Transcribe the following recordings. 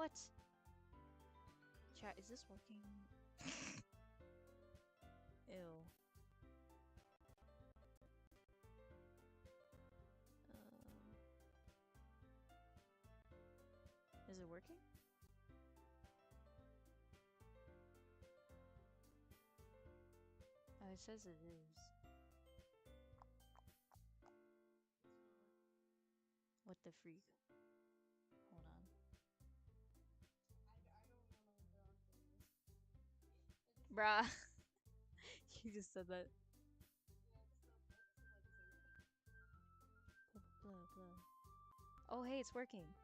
What? Chat, is this working? Ew. Is it working? Oh, it says it is. What the freak? Hold on. Bruh. You just said that. Blah, blah, blah. Oh, hey, it's working.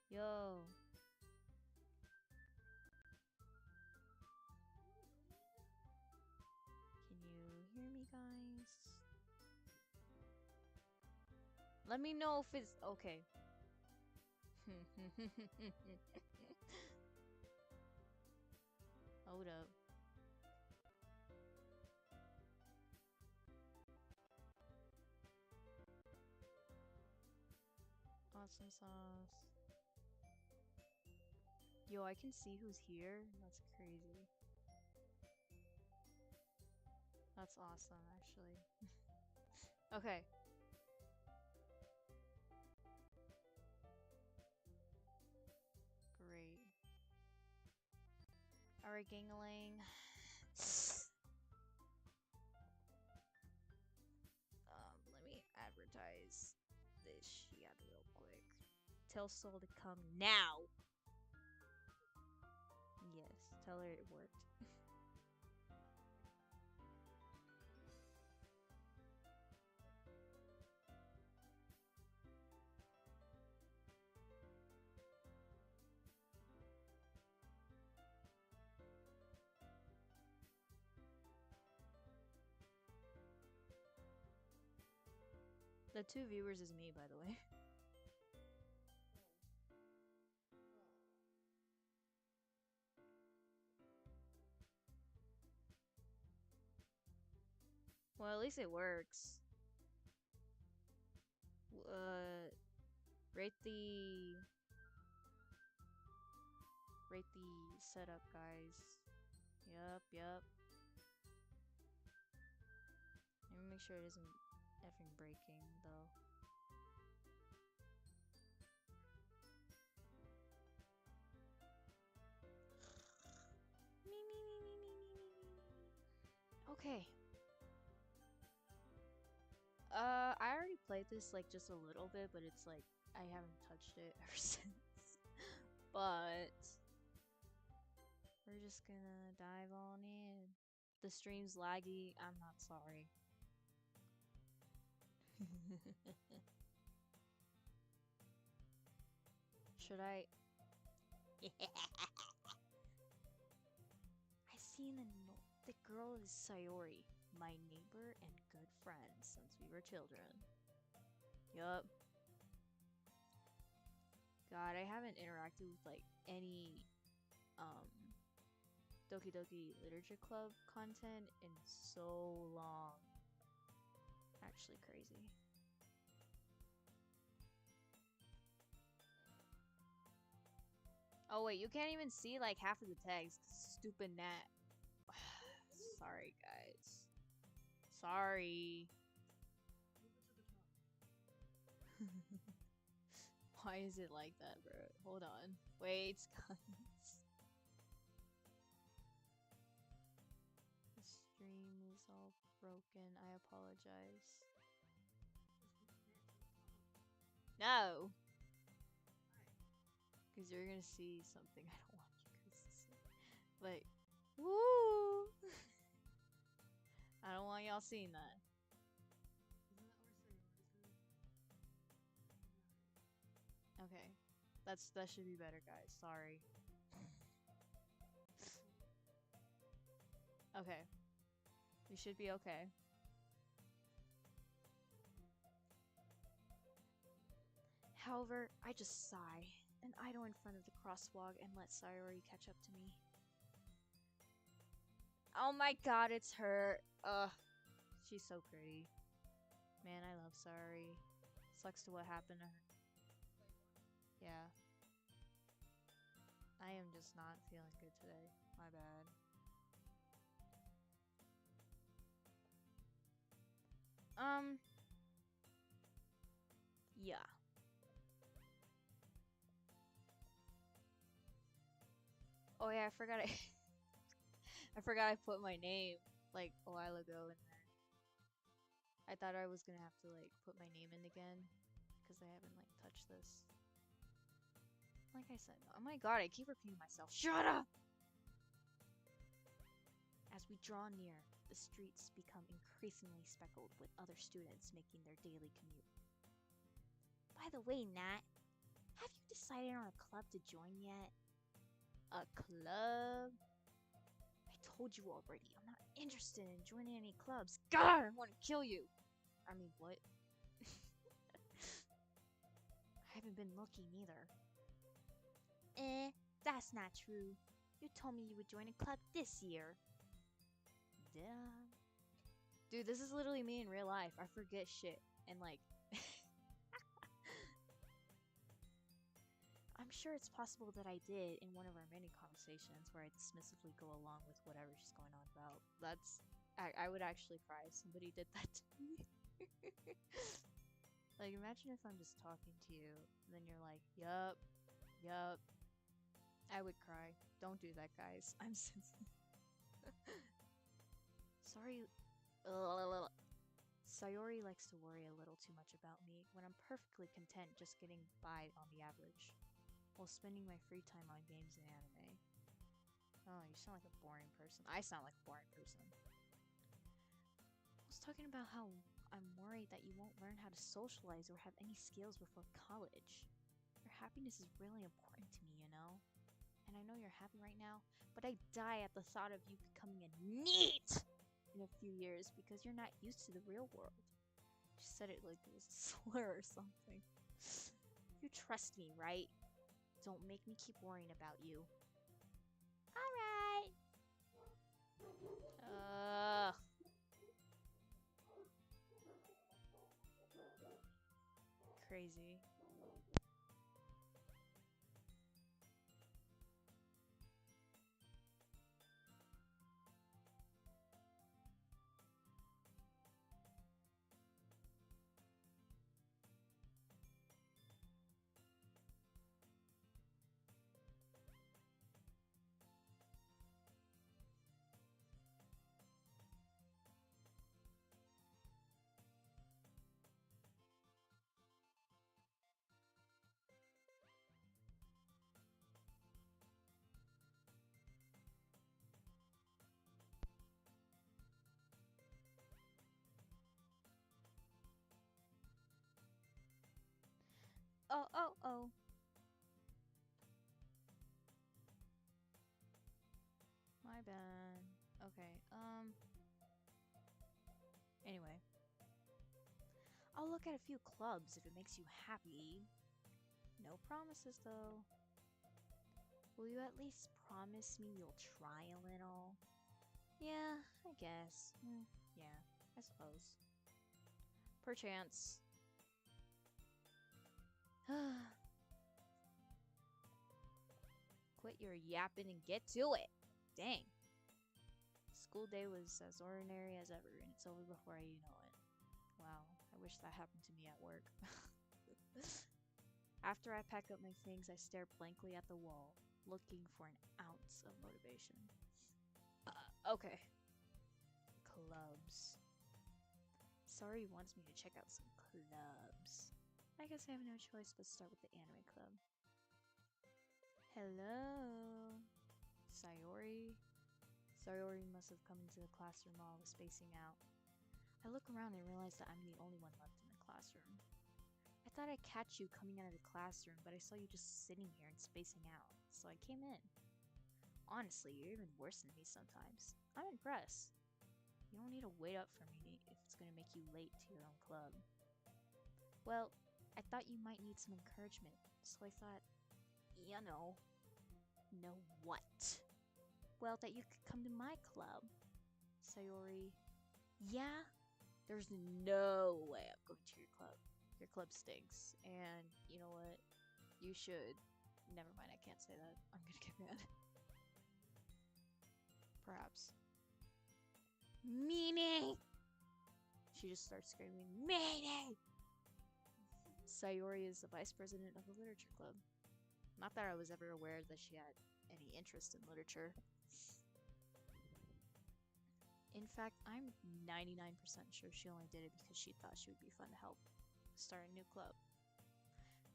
Yo. Can you hear me, guys? Let me know if it's okay. Hold up. Awesome sauce. Yo, I can see who's here. That's crazy. That's awesome, actually. Okay. Great. Alright, gangalang. Let me advertise this shit real quick. Tell Soul to come now! Yes, tell her it worked. The 2 viewers is me, by the way. Well, at least it works. Rate the setup, guys. Yup. Let me make sure it isn't effing breaking, though. Okay. I already played this like just a little bit, but it's like I haven't touched it ever since. But we're just gonna dive on in. The stream's laggy. I'm not sorry. Should I? I seen the girl is Sayori, my neighbor and good friend since we were children. Yup. God, I haven't interacted with like any Doki Doki Literature Club content in so long. Actually crazy. Oh wait, you can't even see like half of the text. Stupid net. Sorry, guys. Sorry. Why is it like that, bro? Hold on. Wait, guys. The stream is all broken. I apologize. No! Because you're gonna see something I don't want you guys to see. Like, woo! I don't want y'all seeing that. Okay. That should be better, guys. Sorry. Okay. We should be okay. However, I just sigh and idle in front of the crosswalk and let Sayori catch up to me. Oh my god, it's her. Ugh. She's so pretty. Man, I love Sayori. Sucks to what happened to her. Yeah. I am just not feeling good today. My bad. Yeah. Oh yeah, I forgot I forgot I put my name like a while ago in there. I thought I was gonna have to like put my name in again because I haven't like touched this. Like I said, oh my god, I keep repeating myself. Shut up! As we draw near, the streets become increasingly speckled with other students making their daily commute. By the way, Nat, have you decided on a club to join yet? A club? I told you already, I'm not interested in joining any clubs. God, I want to kill you! I mean, what? I haven't been looking either. That's not true. You told me you would join a club this year. Did I? Dude, this is literally me in real life. I forget shit. And like... I'm sure it's possible that I did in one of our many conversations where I dismissively go along with whatever she's going on about. That's... I would actually cry if somebody did that to me. Like, imagine if I'm just talking to you, and then you're like, yup. I would cry. Don't do that, guys. I'm sensitive. Sorry. Sayori likes to worry a little too much about me when I'm perfectly content just getting by on the average, while spending my free time on games and anime. Oh, you sound like a boring person. I sound like a boring person. I was talking about how I'm worried that you won't learn how to socialize or have any skills before college. Your happiness is really important to me, you know? And I know you're happy right now, but I die at the thought of you becoming a NEET in a few years because you're not used to the real world. She said it like it was a slur or something. You trust me, right? Don't make me keep worrying about you. Alright! Crazy. Oh. My bad. Okay, anyway. I'll look at a few clubs if it makes you happy. No promises, though. Will you at least promise me you'll try a little? Yeah, I guess. Yeah, I suppose. Perchance. Quit your yapping and get to it. Dang. School day was as ordinary as ever, and it's over before you know it. Wow, I wish that happened to me at work. After I pack up my things, I stare blankly at the wall, looking for an ounce of motivation. Okay. Clubs. Sorry wants me to check out some clubs. I guess I have no choice but start with the anime club. Hello? Sayori? Sayori must have come into the classroom while I was spacing out. I look around and realize that I'm the only one left in the classroom. I thought I'd catch you coming out of the classroom, but I saw you just sitting here and spacing out, so I came in. Honestly, you're even worse than me sometimes. I'm impressed. You don't need to wait up for me if it's gonna make you late to your own club. Well, I thought you might need some encouragement, so I thought, you know. Know what? Well, that you could come to my club. Sayori. Yeah? There's no way I'm going to your club. Your club stinks, and you know what? You should. Never mind, I can't say that. I'm gonna get mad. Perhaps. Meanie! She just starts screaming, Meanie! Sayori is the vice president of the literature club. Not that I was ever aware that she had any interest in literature. In fact, I'm 99% sure she only did it because she thought she would be fun to help start a new club.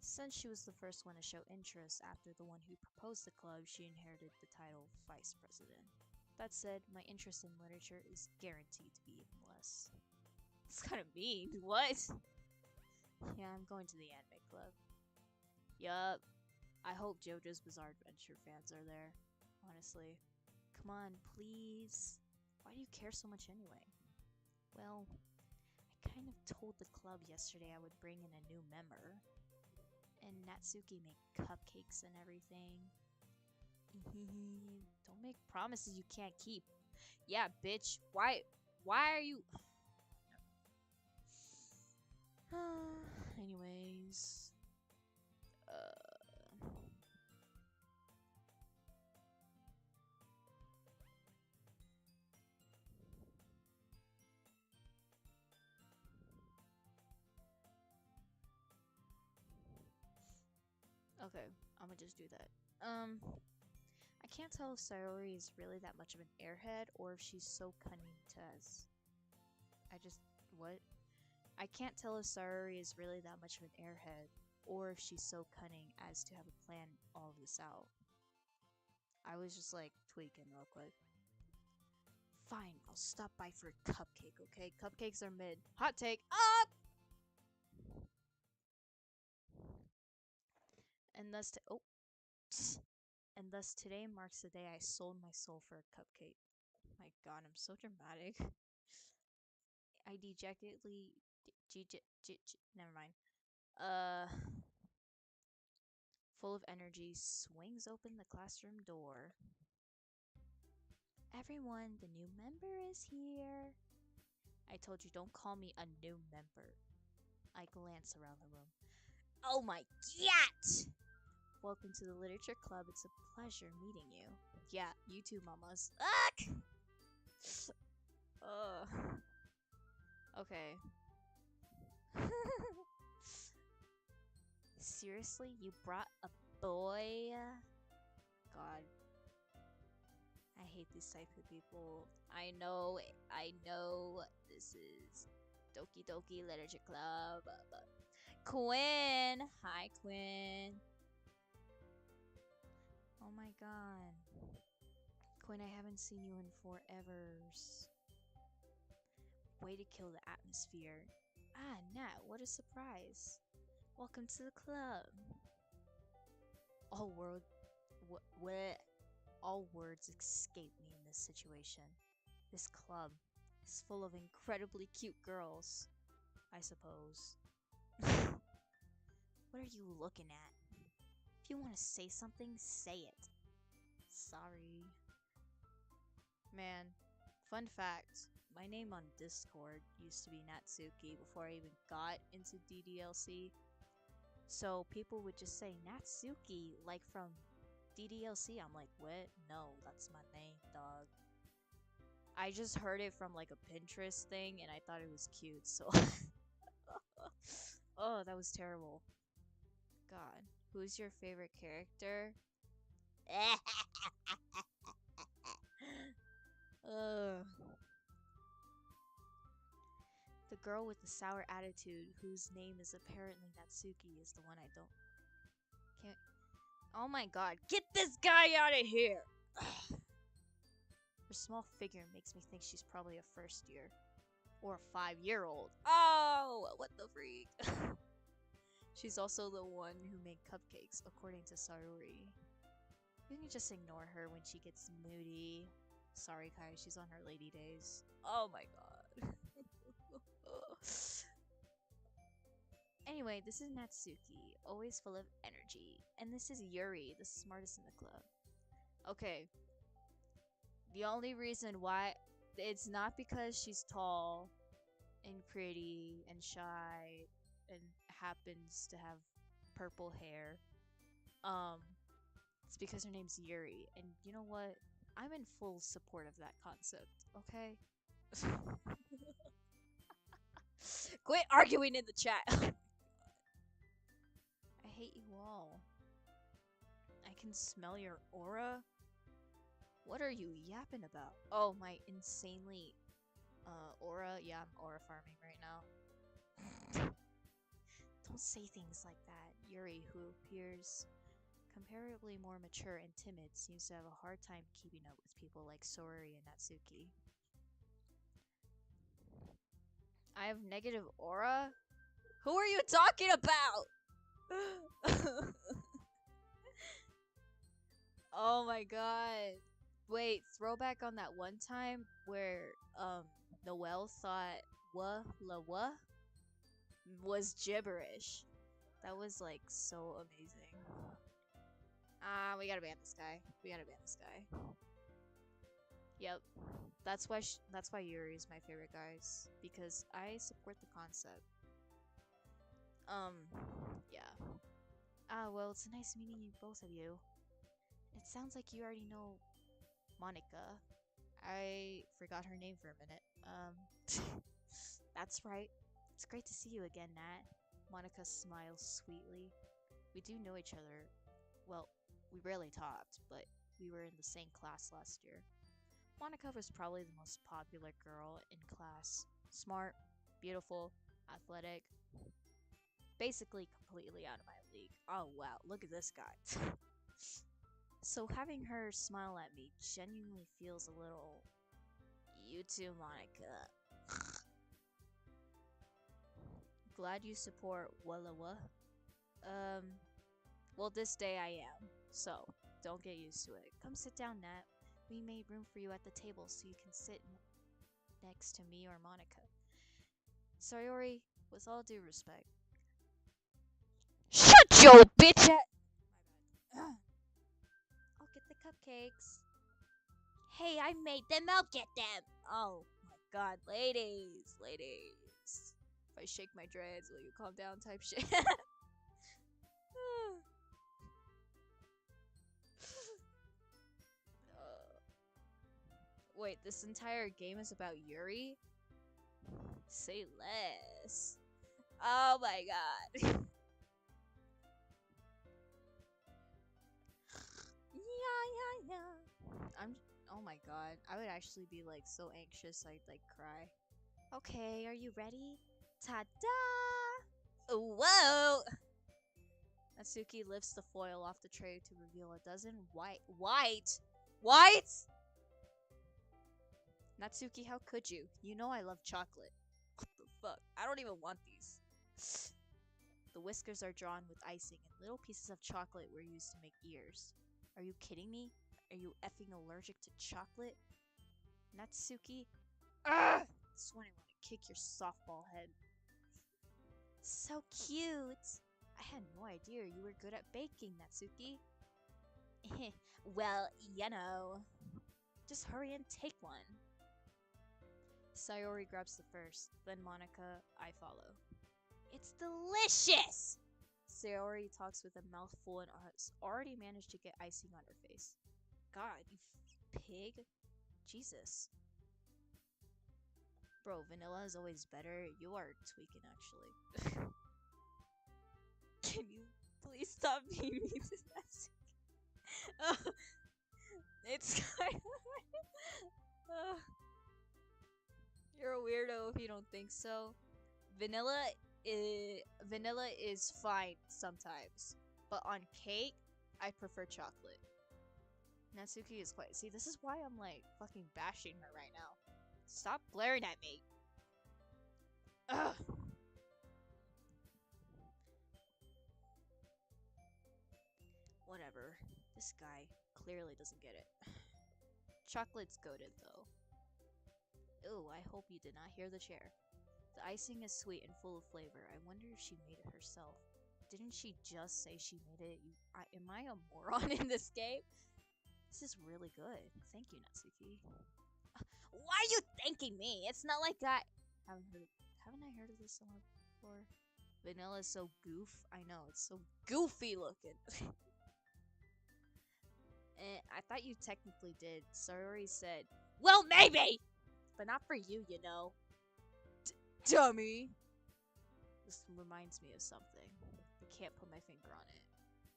Since she was the first one to show interest after the one who proposed the club, she inherited the title vice president. That said, my interest in literature is guaranteed to be even less. It's kind of mean. What? Yeah, I'm going to the anime club. Yup. I hope JoJo's Bizarre Adventure fans are there. Honestly. Come on, please. Why do you care so much anyway? Well, I kind of told the club yesterday I would bring in a new member. And Natsuki made cupcakes and everything. Don't make promises you can't keep. Yeah, bitch. Why are you... Anyways... Okay, I'm gonna just do that. I can't tell if Sayori is really that much of an airhead or if she's so cunning to us. What? I can't tell if Sayori is really that much of an airhead or if she's so cunning as to have a plan all of this out. I was just like tweaking real quick. Fine, I'll stop by for a cupcake, okay? Cupcakes are mid. Hot take up! And thus today marks the day I sold my soul for a cupcake. My god, I'm so dramatic. I dejectedly never mind. Full of energy, swings open the classroom door. Everyone, the new member is here. I told you, don't call me a new member. I glance around the room. Oh my god! Welcome to the Literature Club. It's a pleasure meeting you. Yeah, you too, mamas. Okay. Seriously? You brought a boy? God. I hate these type of people. I know. This is Doki Doki Literature Club. Quinn! Hi, Quinn. Oh my god. Quinn, I haven't seen you in forever. Way to kill the atmosphere. Ah, Nat, what a surprise. Welcome to the club. All words escape me in this situation. This club is full of incredibly cute girls, I suppose. What are you looking at? If you want to say something, say it. Sorry. Man, fun fact, my name on Discord used to be Natsuki before I even got into DDLC. So people would just say Natsuki, like from DDLC. I'm like, what? No, that's my name, dog. I just heard it from like a Pinterest thing and I thought it was cute, so... Oh, that was terrible. God, who's your favorite character? The girl with the sour attitude, whose name is apparently Natsuki, is the one I can't... Oh my god, get this guy out of here! Her small figure makes me think she's probably a first year. Or a 5-year-old. Oh, what the freak? She's also the one who made cupcakes, according to Sayori. You can just ignore her when she gets moody. Sorry, Kai, she's on her lady days. Oh my god. Anyway, this is Natsuki, always full of energy. And this is Yuri, the smartest in the club. Okay. The only reason why... It's not because she's tall and pretty and shy and happens to have purple hair. It's because her name's Yuri, and you know what? I'm in full support of that concept, okay? Quit arguing in the chat! I hate you all. I can smell your aura? What are you yapping about? Oh, my insanely, aura? Yeah, I'm aura farming right now. Don't say things like that. Yuri, who appears comparatively more mature and timid, seems to have a hard time keeping up with people like Sori and Natsuki. I have negative aura? Who are you talking about? Oh my god. Wait, throwback on that one time where Noelle thought woah was gibberish. That was like so amazing. We gotta ban this guy. We gotta ban this guy. Yep. That's why Yuri is my favorite, guys, because I support the concept. Yeah. Well, it's nice meeting you, both of you. It sounds like you already know Monica. I forgot her name for a minute. That's right. It's great to see you again, Nat. Monica smiles sweetly. We do know each other. Well, we rarely talked, but we were in the same class last year. Monica was probably the most popular girl in class. Smart, beautiful, athletic. Basically completely out of my league. Oh wow, look at this guy. So having her smile at me genuinely feels a little... You too, Monica. Glad you support woah. Well, this day I am, so don't get used to it. Come sit down, Nat. We made room for you at the table so you can sit next to me or Monica. Sayori, with all due respect. Shut your bitch ass! My bad. I'll get the cupcakes. Hey, I made them. I'll get them. Oh my god, ladies. If I shake my dreads, will you calm down type shit? Wait, this entire game is about Yuri? Say less. Oh my god. Yeah. Oh my god. I would actually be like so anxious I'd like cry. Okay, are you ready? Ta-da! Whoa! Natsuki lifts the foil off the tray to reveal a dozen white! Natsuki, how could you? You know I love chocolate. What the fuck? I don't even want these. The whiskers are drawn with icing, and little pieces of chocolate were used to make ears. Are you kidding me? Are you effing allergic to chocolate? Natsuki? Ugh! This one I want to kick your softball head. So cute! I had no idea you were good at baking, Natsuki. Well, you know. Just hurry and take one. Sayori grabs the first, then Monica, I follow. It's delicious! Sayori talks with a mouthful and has already managed to get icing on her face. God, you pig. Jesus. Bro, vanilla is always better. You are tweaking, actually. Can you please stop being mean to Natsuki? It's kind of... You're a weirdo if you don't think so. Vanilla is fine sometimes, but on cake, I prefer chocolate. Natsuki is quite... See, this is why I'm like fucking bashing her right now. Stop glaring at me. Ugh. Whatever. This guy clearly doesn't get it. Chocolate's goated though. Ooh, I hope you did not hear the chair. The icing is sweet and full of flavor. I wonder if she made it herself. Didn't she just say she made it? Am I a moron in this game? This is really good. Thank you, Natsuki. Why are you thanking me? It's not like that. Haven't I heard of this song before? Vanilla is so goof. I know, it's so goofy looking. I thought you technically did. Sayori said, well, maybe! But not for you, you know. Dummy! This reminds me of something. I can't put my finger on it.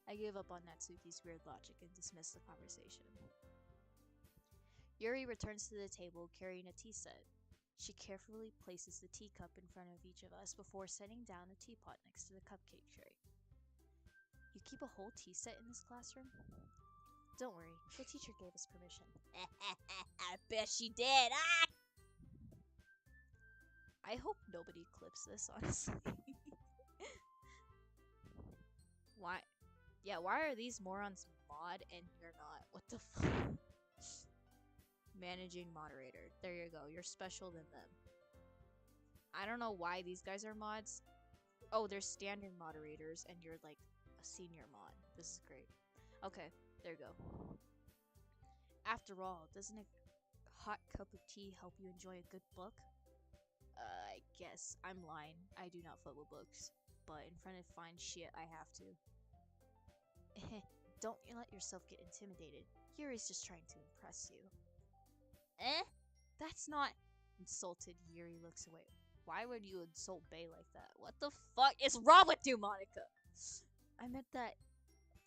I gave up on Natsuki's weird logic and dismissed the conversation. Yuri returns to the table carrying a tea set. She carefully places the teacup in front of each of us before setting down a teapot next to the cupcake tray. You keep a whole tea set in this classroom? Don't worry, the teacher gave us permission. I bet she did. Ah! I hope nobody clips this, honestly. Why? Yeah, why are these morons mod and you're not? What the fuck? Managing moderator. There you go. You're special than them. I don't know why these guys are mods. Oh, they're standard moderators and you're like a senior mod. This is great. Okay, there you go. After all, doesn't a hot cup of tea help you enjoy a good book? I guess. I'm lying. I do not fuck with books. But in front of fine shit, I have to. Don't let yourself get intimidated. Yuri's just trying to impress you. That's not... Insulted, Yuri looks away. Why would you insult Bae like that? What the fuck is wrong with you, Monica? I meant that,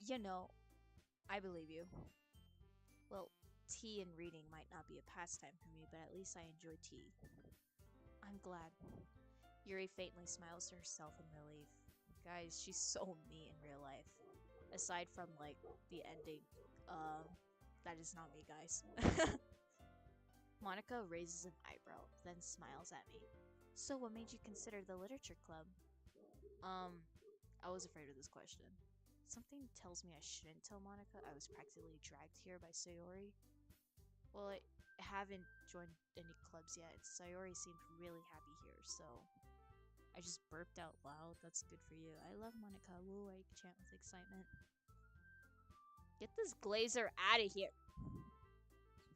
you know, I believe you. Well, tea and reading might not be a pastime for me, but at least I enjoy tea. I'm glad. Yuri faintly smiles to herself in relief. Guys, she's so me in real life. Aside from, like, the ending. That is not me, guys. Monica raises an eyebrow, then smiles at me. So what made you consider the literature club? I was afraid of this question. Something tells me I shouldn't tell Monica I was practically dragged here by Sayori. Well, I haven't joined any clubs yet. Sayori seemed really happy here, so I just burped out loud. That's good for you. I love Monica. Woo, I chant with excitement. Get this glazer out of here.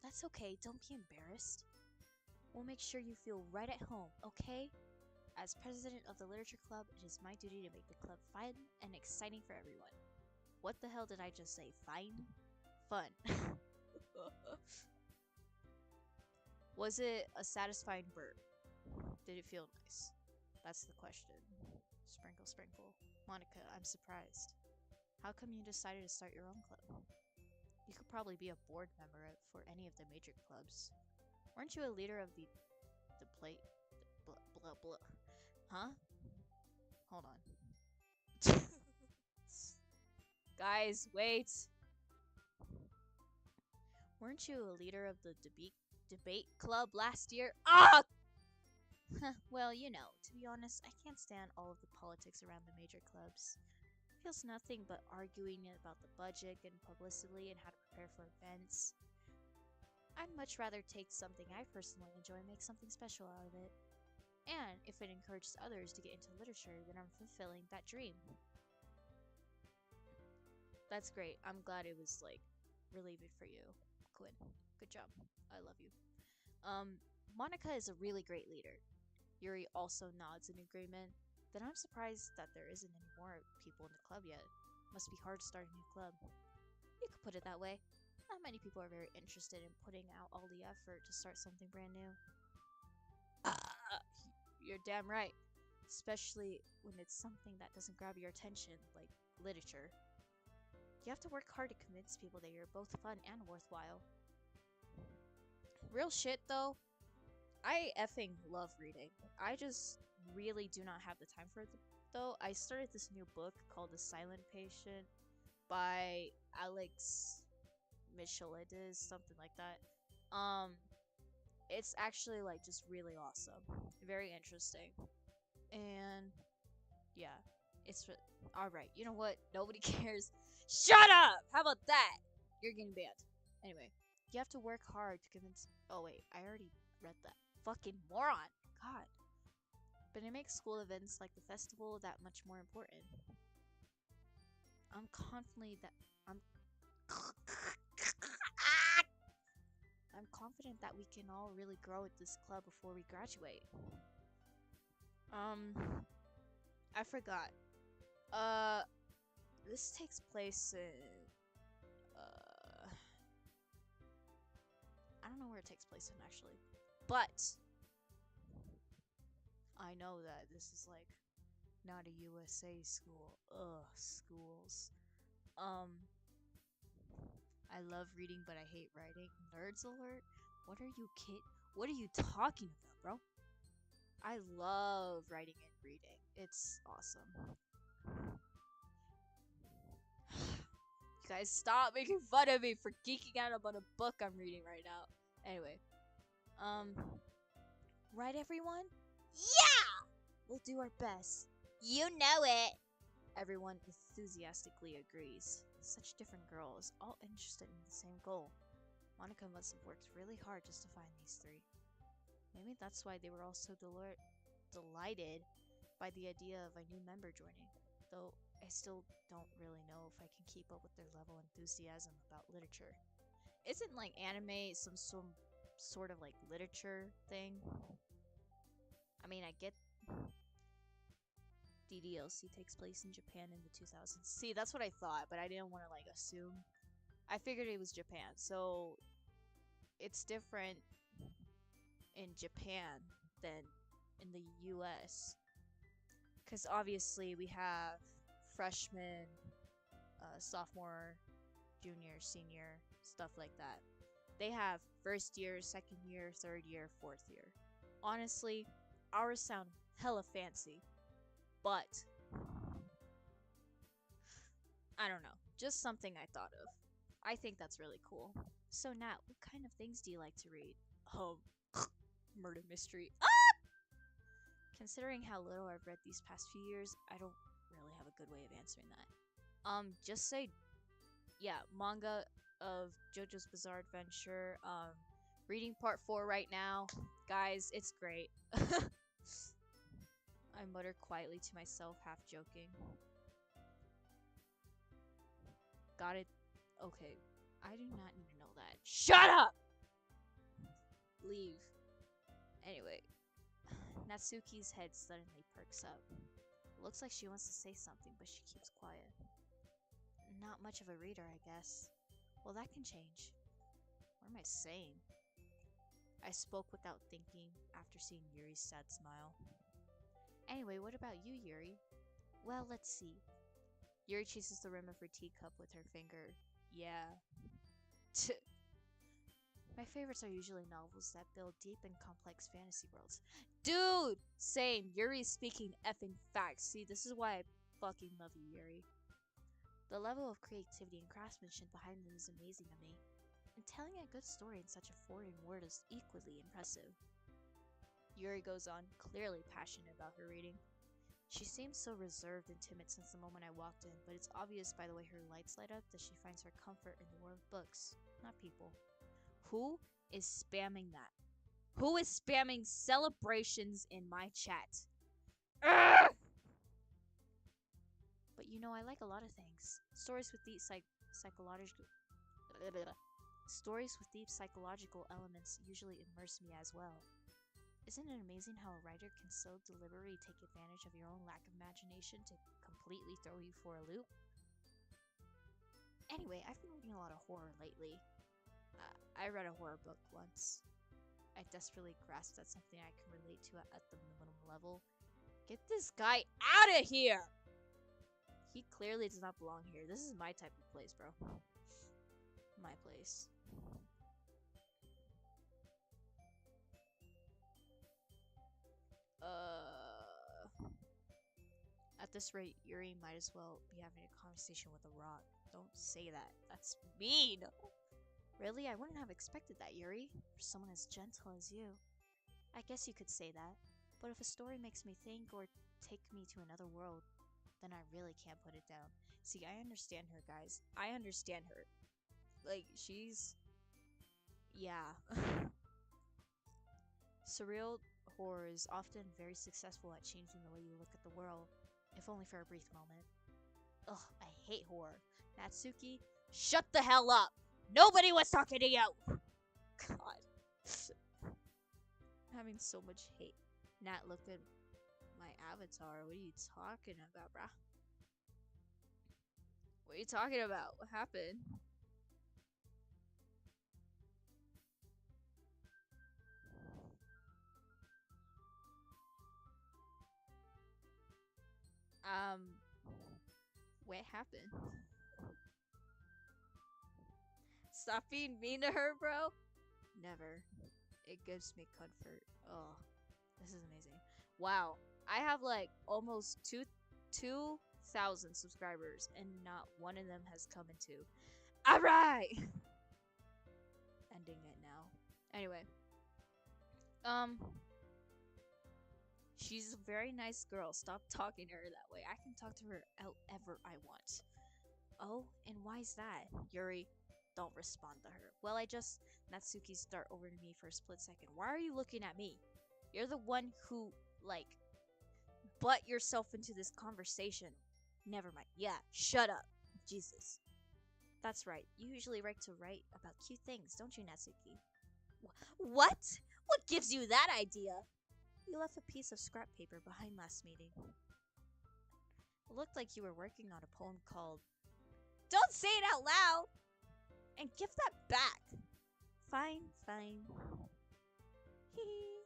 That's okay. Don't be embarrassed. We'll make sure you feel right at home, okay? As president of the literature club, it is my duty to make the club fun and exciting for everyone. What the hell did I just say? Fine? Fun. Was it a satisfying burp? Did it feel nice? That's the question. Sprinkle, sprinkle. Monica, I'm surprised. How come you decided to start your own club? You could probably be a board member for any of the major clubs. Weren't you a leader of the blah blah? Huh? Hold on. Guys, wait. Weren't you a leader of the debate club last year? Ah! Well, you know, to be honest, I can't stand all of the politics around the major clubs. It feels nothing but arguing about the budget and publicity and how to prepare for events. I'd much rather take something I personally enjoy and make something special out of it. And if it encourages others to get into literature, then I'm fulfilling that dream. That's great. I'm glad it was, like, relieving for you, Quinn. Good job. I love you. Monica is a really great leader. Yuri also nods in agreement. Then I'm surprised that there isn't any more people in the club yet. Must be hard to start a new club. You could put it that way. Not many people are very interested in putting out all the effort to start something brand new. You're damn right. Especially when it's something that doesn't grab your attention, like literature. You have to work hard to convince people that you're both fun and worthwhile. Real shit, though. I effing love reading. I just really do not have the time for it, though. I started this new book called The Silent Patient by Alex Michelides, something like that. It's actually, like, just really awesome. Very interesting. And, yeah. It's alright, you know what? Nobody cares. Shut up! How about that? You're getting banned. Anyway, you have to work hard to convince... Oh, wait. I already read that. Fucking moron. God. But it makes school events like the festival that much more important. I'm confident that we can all really grow at this club before we graduate. I forgot. This takes place in, I don't know where it takes place in actually, but I know that this is like not a USA school. Ugh, schools. Um, I love reading, but I hate writing. Nerds alert. What are you What are you talking about, bro? I love writing and reading. It's awesome. You guys stop making fun of me for geeking out about a book I'm reading right now. Anyway, um, right, everyone? Yeah! We'll do our best. You know it! Everyone enthusiastically agrees. Such different girls, all interested in the same goal. Monica must have worked really hard just to find these three. Maybe that's why they were all so delighted by the idea of a new member joining. Though I still don't really know if I can keep up with their level of enthusiasm about literature. Isn't like anime some sort of like literature thing? I mean, I get DDLC takes place in Japan in the 2000s. See, that's what I thought, but I didn't want to like assume. I figured it was Japan, so it's different in Japan than in the US. Because obviously we have freshman, sophomore, junior, senior, stuff like that. They have first year, second year, third year, fourth year. Honestly, ours sound hella fancy, but I don't know. Just something I thought of. I think that's really cool. So Nat, what kind of things do you like to read? Murder mystery. Considering how little I've read these past few years, I don't really have a good way of answering that. Just say, yeah, manga of JoJo's Bizarre Adventure. Reading part 4 right now. Guys, it's great. I muttered quietly to myself, half joking. Got it. Okay. I do not need to know that. Shut up! Leave. Anyway. Natsuki's head suddenly perks up. Looks like she wants to say something, but she keeps quiet. Not much of a reader, I guess. Well, that can change. What am I saying? I spoke without thinking after seeing Yuri's sad smile. Anyway, what about you, Yuri? Well, let's see. Yuri chases the rim of her teacup with her finger. Yeah. My favorites are usually novels that build deep and complex fantasy worlds. Dude! Same. Yuri's speaking effing facts. See, this is why I fucking love you, Yuri. The level of creativity and craftsmanship behind them is amazing to me. And telling a good story in such a foreign word is equally impressive. Yuri goes on, clearly passionate about her reading. She seems so reserved and timid since the moment I walked in, but it's obvious by the way her lights light up that she finds her comfort in the world of books, not people. Who is spamming that? Who is spamming celebrations in my chat? Urgh! But you know, I like a lot of things. Stories with deep psychological elements usually immerse me as well. Isn't it amazing how a writer can so deliberately take advantage of your own lack of imagination to completely throw you for a loop? Anyway, I've been reading a lot of horror lately. I read a horror book once. I desperately grasped at something I can relate to at the minimum level. Get this guy out of here! He clearly does not belong here. This is my type of place, bro. My place. At this rate, Yuri might as well be having a conversation with a rock. Don't say that. That's mean! Really? I wouldn't have expected that, Yuri. For someone as gentle as you. I guess you could say that. But if a story makes me think or take me to another world, then I really can't put it down. See, I understand her, guys. I understand her. Like, she's... yeah. Surreal horror is often very successful at changing the way you look at the world, if only for a brief moment. Ugh, I hate horror. Natsuki, shut the hell up! Nobody was talking to you! God. I'm having so much hate. Nat looked at my avatar. What are you talking about, brah? What are you talking about? What happened? What happened? Stop being mean to her, bro. Never. It gives me comfort. Oh, this is amazing. Wow. I have like almost 2,000 subscribers and not one of them has come into. Alright! Ending it now. Anyway. She's a very nice girl. Stop talking to her that way. I can talk to her however I want. Oh, and why is that? Yuri, don't respond to her. Well, Natsuki start over to me for a split second. Why are you looking at me? You're the one who, like, butt yourself into this conversation. Never mind. Yeah, shut up. Jesus. That's right. You usually like to write about cute things, don't you, Natsuki? What? What gives you that idea? You left a piece of scrap paper behind last meeting. It looked like you were working on a poem called... Don't say it out loud! And give that back! Fine, fine. Hee.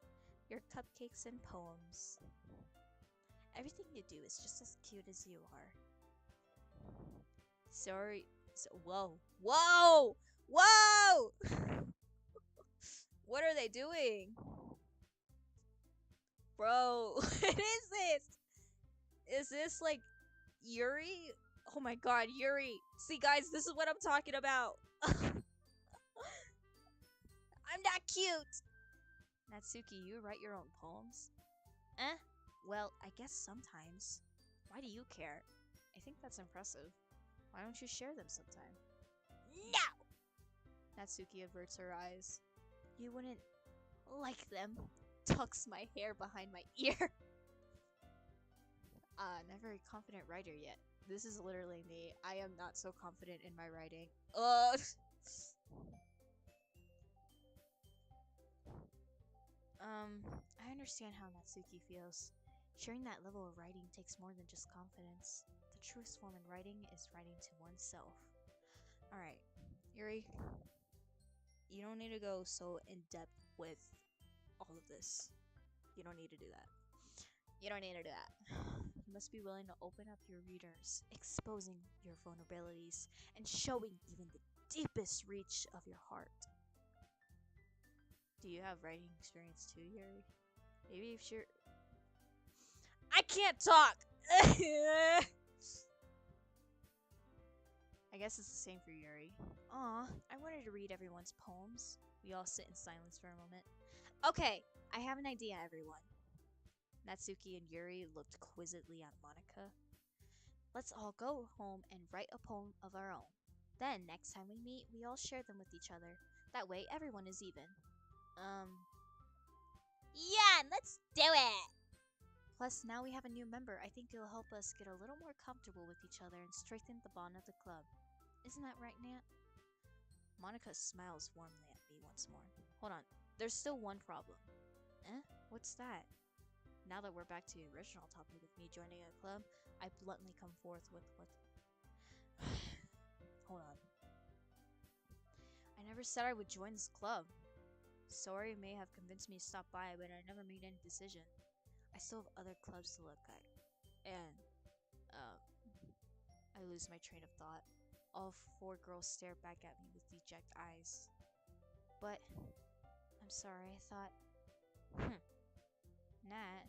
Your cupcakes and poems. Everything you do is just as cute as you are. Sorry. Whoa. Whoa! Whoa! What are they doing? Bro, what is this? Is this like Yuri? Oh my god, Yuri. See guys, this is what I'm talking about. I'm not cute. Natsuki, you write your own poems? Eh? Well, I guess sometimes. Why do you care? I think that's impressive. Why don't you share them sometime? No! Natsuki averts her eyes. You wouldn't like them. Tucks my hair behind my ear. Not very confident writer yet. This is literally me. I am not so confident in my writing. I understand how Natsuki feels. Sharing that level of writing takes more than just confidence. The truest form in writing is writing to oneself. Alright, Yuri, you don't need to go so in-depth with all of this. You don't need to do that. You don't need to do that. You must be willing to open up your readers, exposing your vulnerabilities, and showing even the deepest reach of your heart. Do you have writing experience too, Yuri? Maybe if you're... I can't talk! I guess it's the same for Yuri. Aw, I wanted to read everyone's poems. We all sit in silence for a moment. Okay, I have an idea, everyone. Natsuki and Yuri looked quizzically at Monika. Let's all go home and write a poem of our own. Then, next time we meet, we all share them with each other. That way, everyone is even. Yeah, let's do it! Plus, now we have a new member. I think it'll help us get a little more comfortable with each other and strengthen the bond of the club. Isn't that right, Nat? Monika smiles warmly at me once more. Hold on. There's still one problem. Eh? What's that? Now that we're back to the original topic of me joining a club, I bluntly come forth with what... Hold on. I never said I would join this club. Sorry may have convinced me to stop by, but I never made any decision. I still have other clubs to look at. And, I lose my train of thought. All four girls stare back at me with dejected eyes. But, I'm sorry, I thought... Nat,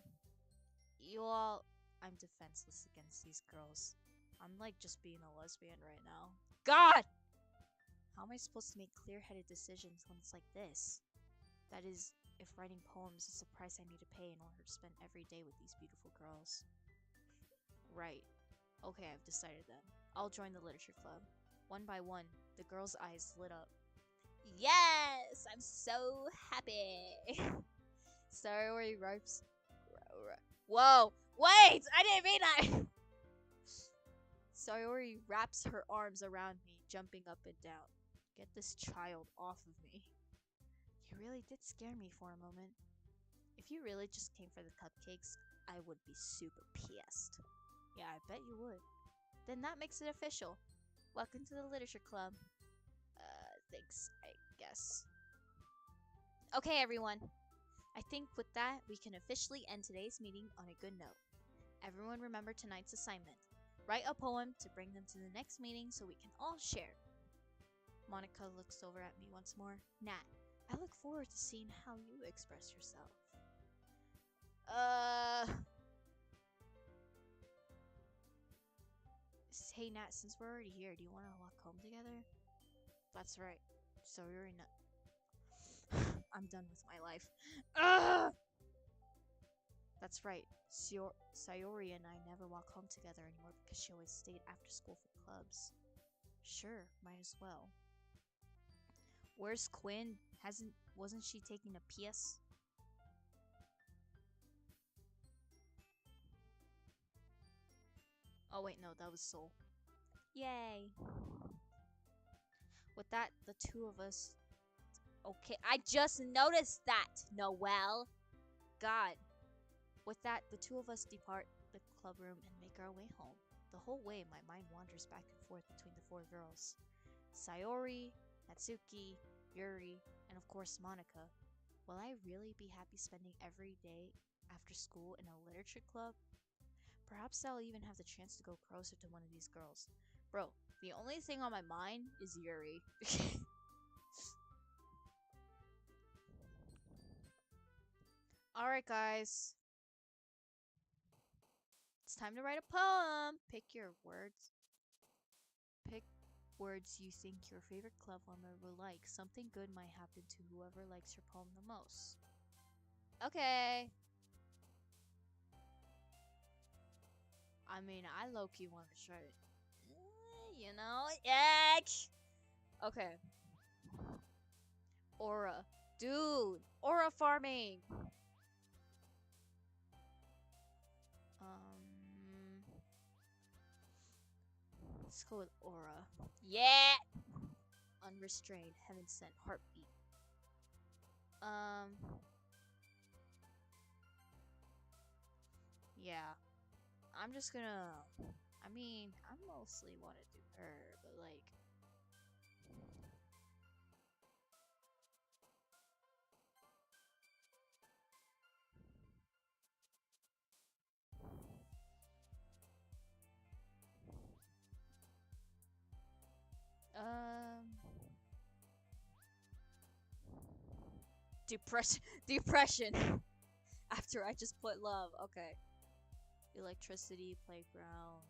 you all... I'm defenseless against these girls. I'm like just being a lesbian right now. God! How am I supposed to make clear-headed decisions when it's like this? That is, if writing poems is the price I need to pay in order to spend every day with these beautiful girls. Right. Okay, I've decided then. I'll join the literature club. One by one, the girls' eyes lit up. Yes! I'm so happy! Sayori writes... Whoa! Wait! I didn't mean that! Sayori wraps her arms around me, jumping up and down. Get this child off of me. You really did scare me for a moment. If you really just came for the cupcakes, I would be super pissed. Yeah, I bet you would. Then that makes it official. Welcome to the literature club. Thanks, I guess. Okay, everyone. I think with that, we can officially end today's meeting on a good note. Everyone remember tonight's assignment. Write a poem to bring them to the next meeting so we can all share. Monica looks over at me once more. Nat, I look forward to seeing how you express yourself. Hey Nat, since we're already here, do you want to walk home together? That's right. So you're in. I'm done with my life. That's right. Sayori and I never walk home together anymore because she always stayed after school for clubs. Sure, might as well. Where's Quinn? Wasn't she taking a PS? Oh wait, no, that was Soul. Yay. With that, the two of us. Okay, I just noticed that, Noelle. God. With that, the two of us depart the club room and make our way home. The whole way, my mind wanders back and forth between the four girls. Sayori, Natsuki, Yuri, and of course Monica. Will I really be happy spending every day after school in a literature club? Perhaps I'll even have the chance to go closer to one of these girls. Bro, the only thing on my mind is Yuri. Alright guys, it's time to write a poem. Pick your words. Pick words you think your favorite club member will like. Something good might happen to whoever likes your poem the most. Okay. I mean, I low-key want to try it. You know? Yeah. Okay. Aura. Dude. Aura farming. Let's go with Aura. Yeah! Unrestrained, heaven sent, heartbeat. Yeah. I'm just gonna. I mean, I mostly want to do her, but like. Depression. After I just put love. Okay. Electricity, playground.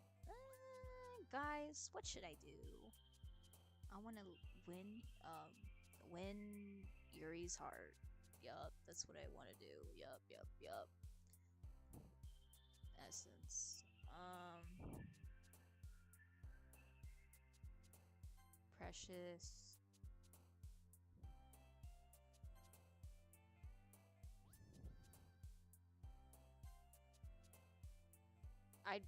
Guys, what should I do? I want to win. Win Yuri's heart. Yup, that's what I want to do. Yup. Essence. Precious.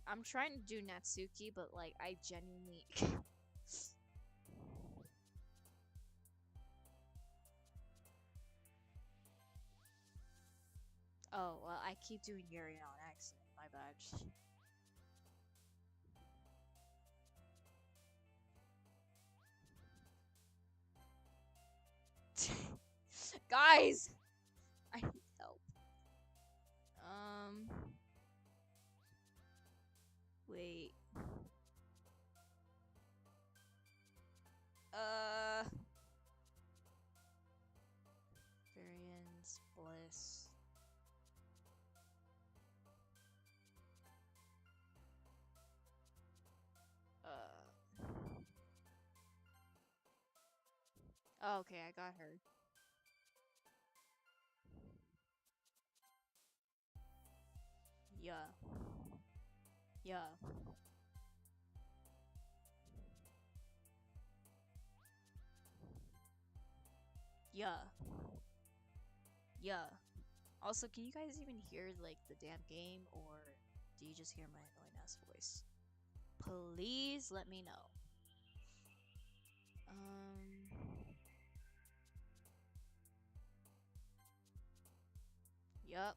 I'm trying to do Natsuki, but like I genuinely Oh, well, I keep doing Yuri on accident. My bad. Guys, I need help. Wait. Variance, bliss. Oh, okay, I got her. Yeah. Yeah. Yeah. Yeah. Also, can you guys even hear like the damn game, or do you just hear my annoying ass voice? Please let me know. Yup.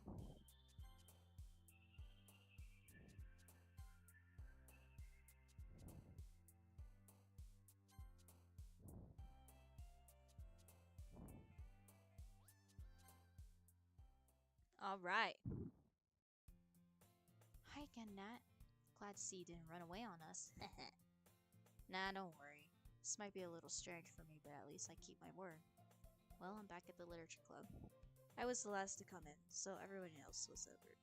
All right. Hi again, Nat. glad C didn't run away on us. Nah, don't worry. This might be a little strange for me, but at least I keep my word. Well, I'm back at the literature club. I was the last to come in, so everyone else was over.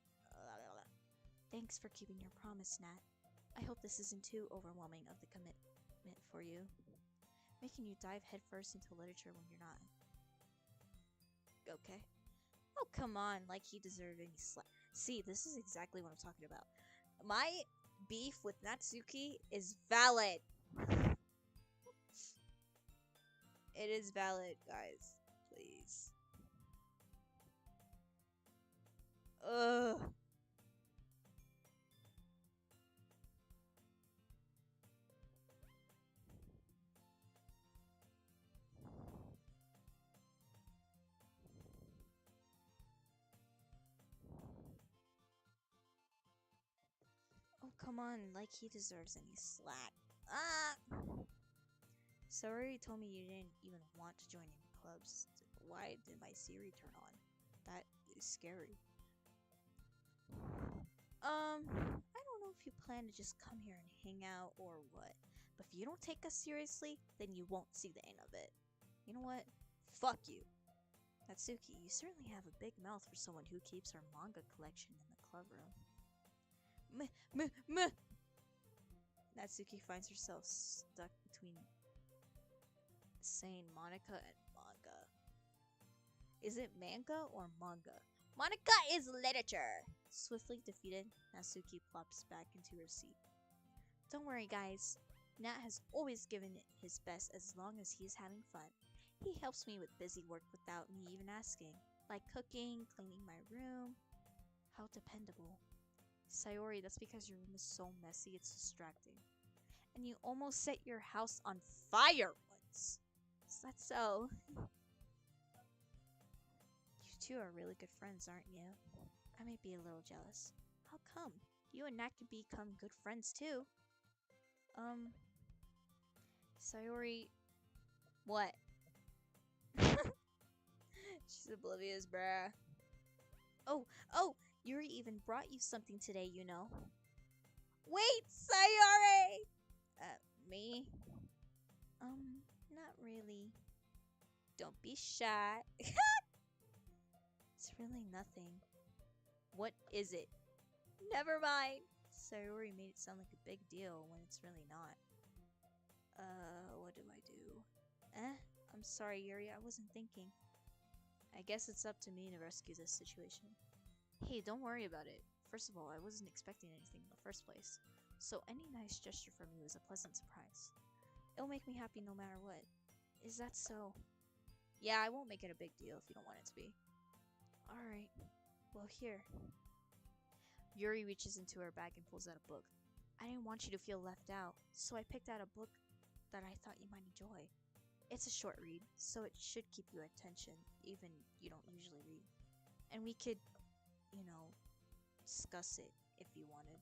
Thanks for keeping your promise, Nat. I hope this isn't too overwhelming of the commitment for you. Making you dive headfirst into literature when you're not. Okay. Oh, come on, like he deserved any slack. See, this is exactly what I'm talking about. My beef with Natsuki is valid. It is valid, guys. Please. Ugh. Oh, come on, like he deserves any slack. Ah! Sorry, told me you didn't even want to join any clubs. Why did my Siri turn on? That is scary. I don't know if you plan to just come here and hang out or what. But if you don't take us seriously, then you won't see the end of it. You know what? Fuck you. Natsuki, you certainly have a big mouth for someone who keeps her manga collection in the club room. Natsuki finds herself stuck between saying Monica and manga. Is it manga or manga? Monica is literature! Swiftly defeated, Natsuki plops back into her seat. Don't worry, guys. Nat has always given it his best as long as he is having fun. He helps me with busy work without me even asking, like cooking, cleaning my room. How dependable. Sayori, that's because your room is so messy it's distracting. And you almost set your house on fire once. Is that so? You two are really good friends, aren't you? I may be a little jealous. How come? You and Nat can become good friends too. Sayori... What? She's oblivious, bruh. Oh! Yuri even brought you something today, you know. Wait, Sayori! Me? Not really. Don't be shy. It's really nothing. What is it? Never mind. Sayori made it sound like a big deal when it's really not. What do I do? I'm sorry, Yuri, I wasn't thinking. I guess it's up to me to rescue this situation. Hey, don't worry about it. First of all, I wasn't expecting anything in the first place, so any nice gesture from you is a pleasant surprise. It'll make me happy no matter what. Is that so? Yeah, I won't make it a big deal if you don't want it to be. Alright. Well, here. Yuri reaches into her bag and pulls out a book. I didn't want you to feel left out, so I picked out a book that I thought you might enjoy. It's a short read, so it should keep your attention, even you don't usually read. And we could, you know, discuss it if you wanted.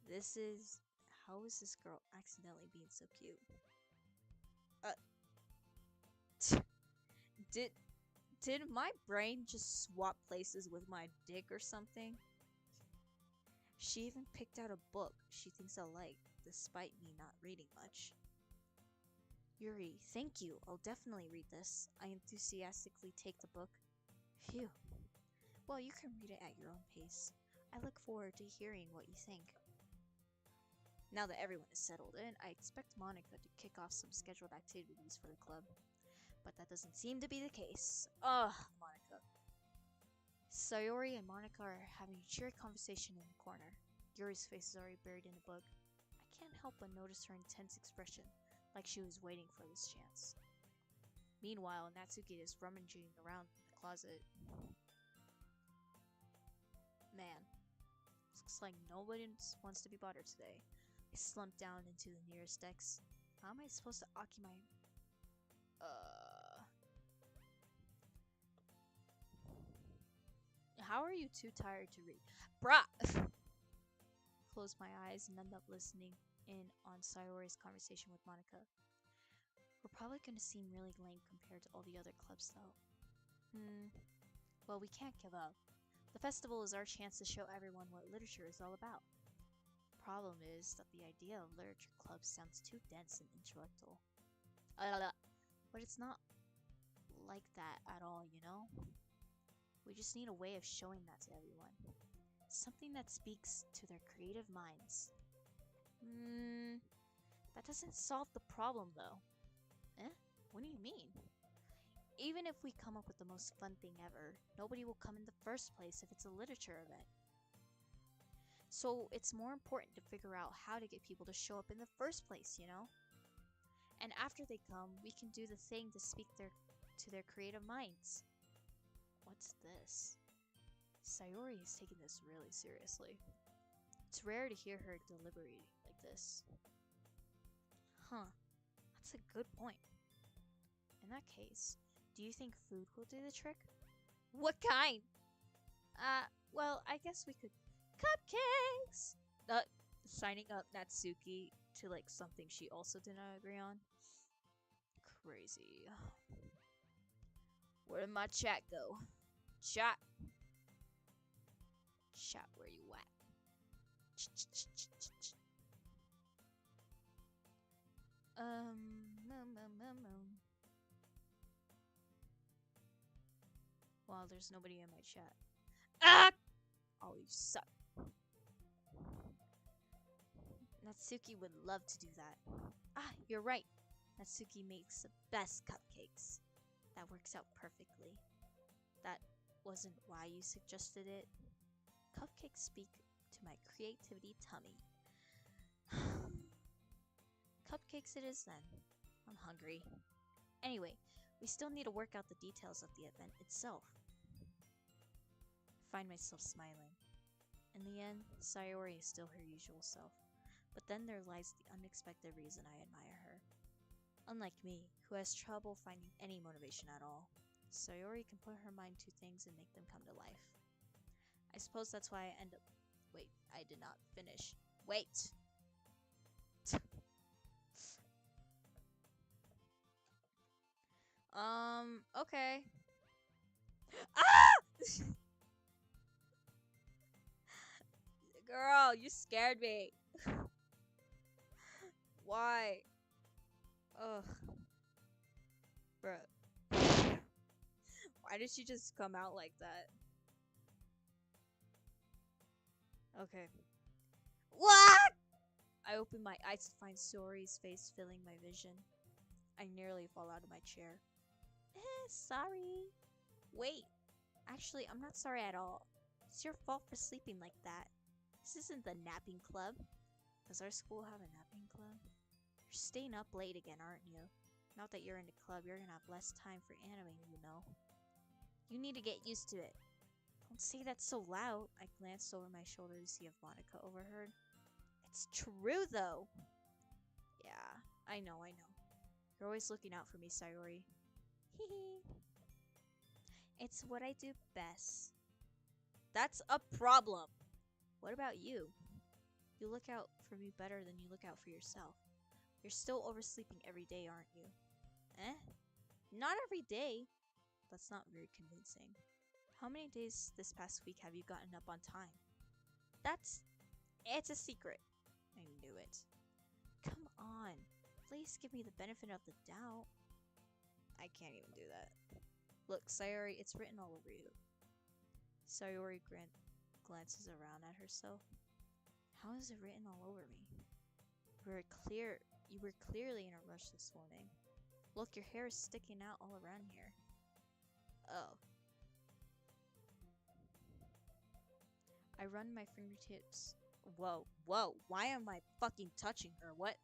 This is... How is this girl accidentally being so cute? Did my brain just swap places with my dick or something? She even picked out a book she thinks I'll like, despite me not reading much. Yuri, thank you. I'll definitely read this. I enthusiastically take the book. Phew. Well, you can read it at your own pace. I look forward to hearing what you think. Now that everyone is settled in, I expect Monica to kick off some scheduled activities for the club. But that doesn't seem to be the case. Ugh, Monica. Sayori and Monica are having a cheery conversation in the corner. Yuri's face is already buried in the book. I can't help but notice her intense expression, like she was waiting for this chance. Meanwhile, Natsuki is rummaging around in the closet. Man, looks like nobody wants to be bothered today. I slump down into the nearest decks. How am I supposed to occupy my... How are you too tired to read? Bruh! Close my eyes and end up listening in on Sayori's conversation with Monica. We're probably gonna seem really lame compared to all the other clubs though. Well, we can't give up. The festival is our chance to show everyone what literature is all about. problem is that the idea of literature clubs sounds too dense and intellectual. But it's not like that at all, you know? We just need a way of showing that to everyone. Something that speaks to their creative minds. That doesn't solve the problem though. Eh? What do you mean? Even if we come up with the most fun thing ever, nobody will come in the first place if it's a literature event. So it's more important to figure out how to get people to show up in the first place, you know? And after they come, we can do the thing to speak to their creative minds. What's this? Sayori is taking this really seriously. It's rare to hear her deliberate like this. Huh, that's a good point. In that case, do you think food will do the trick? What kind? Well, I guess we could... Cupcakes! Signing up Natsuki to like something she also did not agree on. Crazy. Where did my chat go? Chat. Chat, where you at? Well, there's nobody in my chat. Ah! Oh, you suck. Natsuki would love to do that. Ah, you're right. Natsuki makes the best cupcakes. That works out perfectly. That wasn't why you suggested it. Cupcakes speak to my creativity tummy. Cupcakes it is then. I'm hungry. Anyway, we still need to work out the details of the event itself. I find myself smiling. In the end, Sayori is still her usual self. But then there lies the unexpected reason I admire her. Unlike me, who has trouble finding any motivation at all, Sayori can put her mind to things and make them come to life. I suppose that's why I end up... Wait, I did not finish. Wait! Okay. Ah! Girl, you scared me. Why? Ugh. Bruh. Why did she just come out like that? Okay. What? I open my eyes to find Sori's face filling my vision. I nearly fall out of my chair. Sorry. Wait. Actually, I'm not sorry at all. It's your fault for sleeping like that. This isn't the napping club. Does our school have a napping club? You're staying up late again, aren't you? Now that you're in the club, you're gonna have less time for anime, you know. You need to get used to it. Don't say that so loud. I glanced over my shoulder to see if Monica overheard. It's true, though. Yeah, I know. You're always looking out for me, Sayori. Hehe. It's what I do best. That's a problem. What about you? You look out for me better than you look out for yourself. You're still oversleeping every day, aren't you? Eh? Not every day. That's not very convincing. How many days this past week have you gotten up on time? It's a secret. I knew it. Come on. Please give me the benefit of the doubt. I can't even do that. Look, Sayori, it's written all over you. Sayori glances around at herself. How is it written all over me? You were clearly in a rush this morning. Look, your hair is sticking out all around here. Oh. I run my fingertips. Whoa, why am I fucking touching her? What?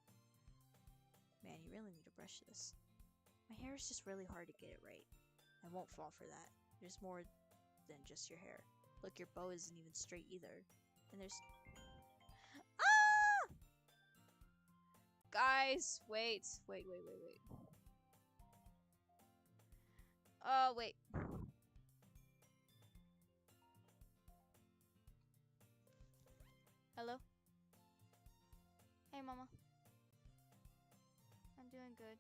Man, you really need to brush this. My hair is just really hard to get it right. I won't fall for that. There's more than just your hair. Look, your bow isn't even straight either. And there's... Ah! Guys, wait. Oh, wait. Hello? Hey, Mama. I'm doing good.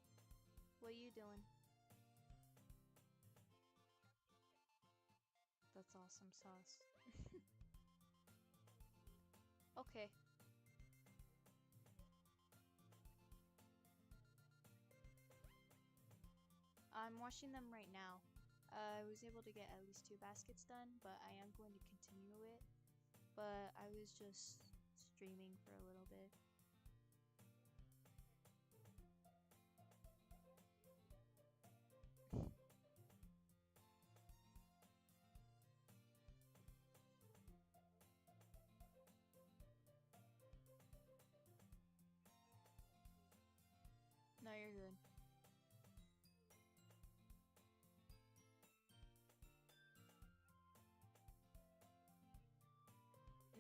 What are you doing? That's awesome sauce. Okay. I'm washing them right now. I was able to get at least 2 baskets done, but I am going to continue it. But I was just streaming for a little bit. No, you're good.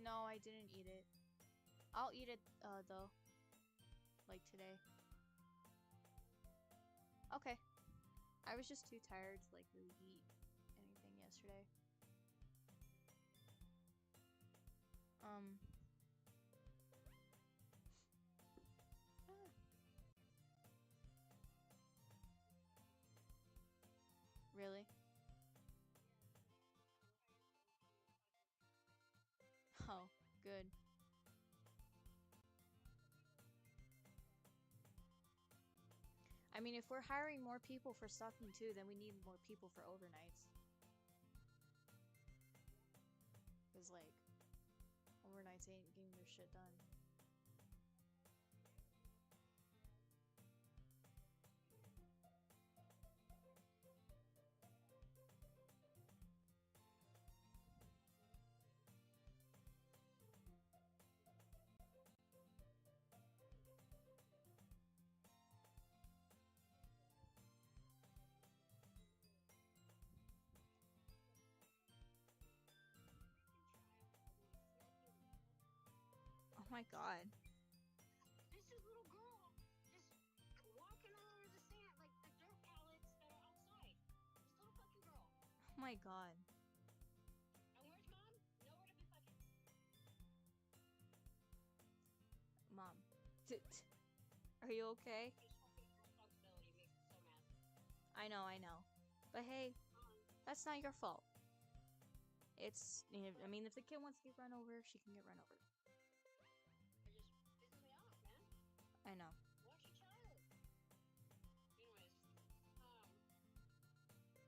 No, I didn't eat it. I'll eat it though. Like today. Okay. I was just too tired to like really eat anything yesterday. Ah. Really? Oh, good. I mean, if we're hiring more people for stocking too, then we need more people for overnights. Cause like, overnights ain't getting their shit done. Oh my god. This is little girl just walking all over the sand, like the dirt pallets that are outside. This little fucking girl. Oh my god. And where's mom? Nowhere to be fucking. Mom. Are you okay? This fucking responsibility makes me so mad. I know. But hey, that's not your fault. It's, I mean, if the kid wants to get run over, she can get run over. It just pisses me off, man. I know. Watch your child. Anyways,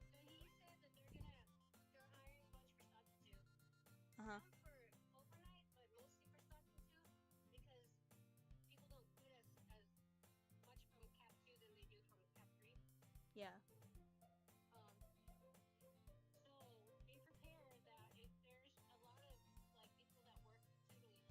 so he said that they're hiring a bunch for stocking too. Uh-huh. Some for overnight, but mostly for stocking too, because people don't do it as much from Cap 2 than they do from Cap 3. Yeah. So be prepared that if there's a lot of like people that work 2 to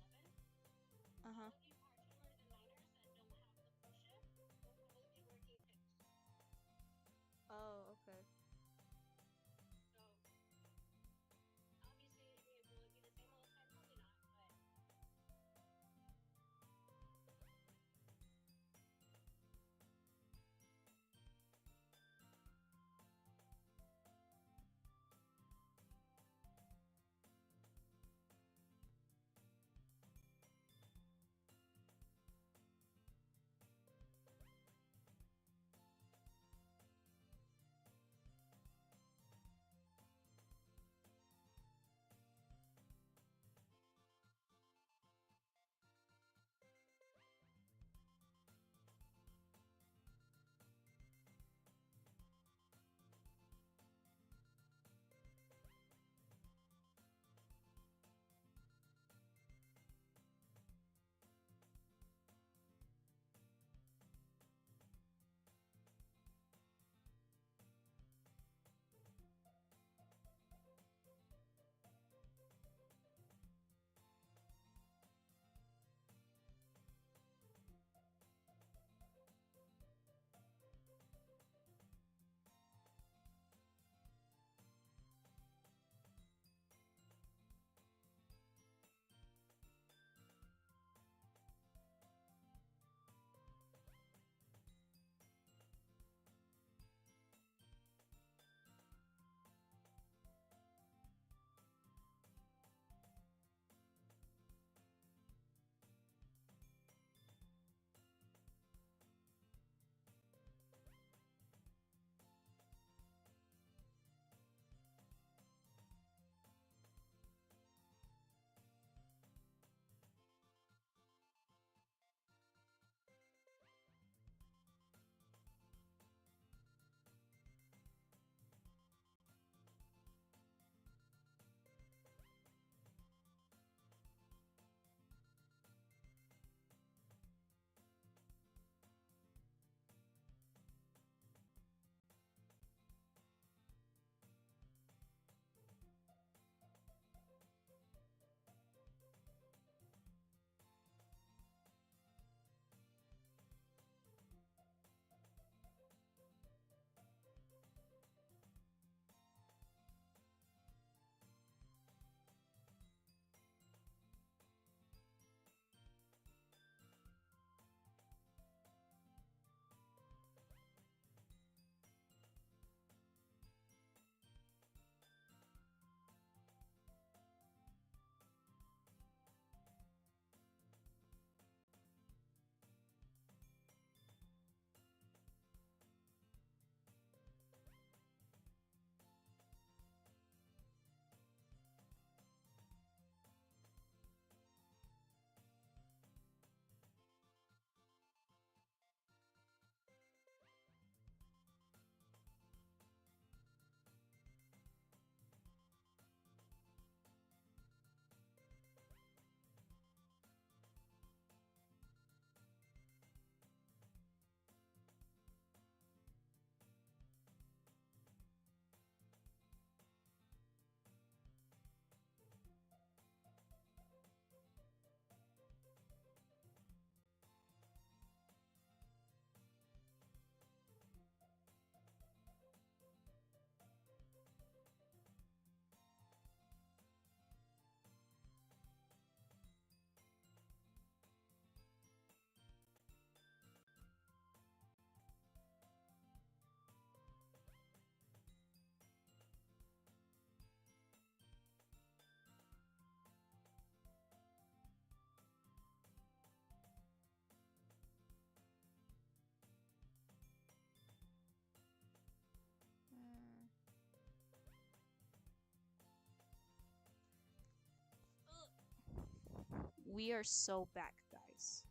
We are so back, guys.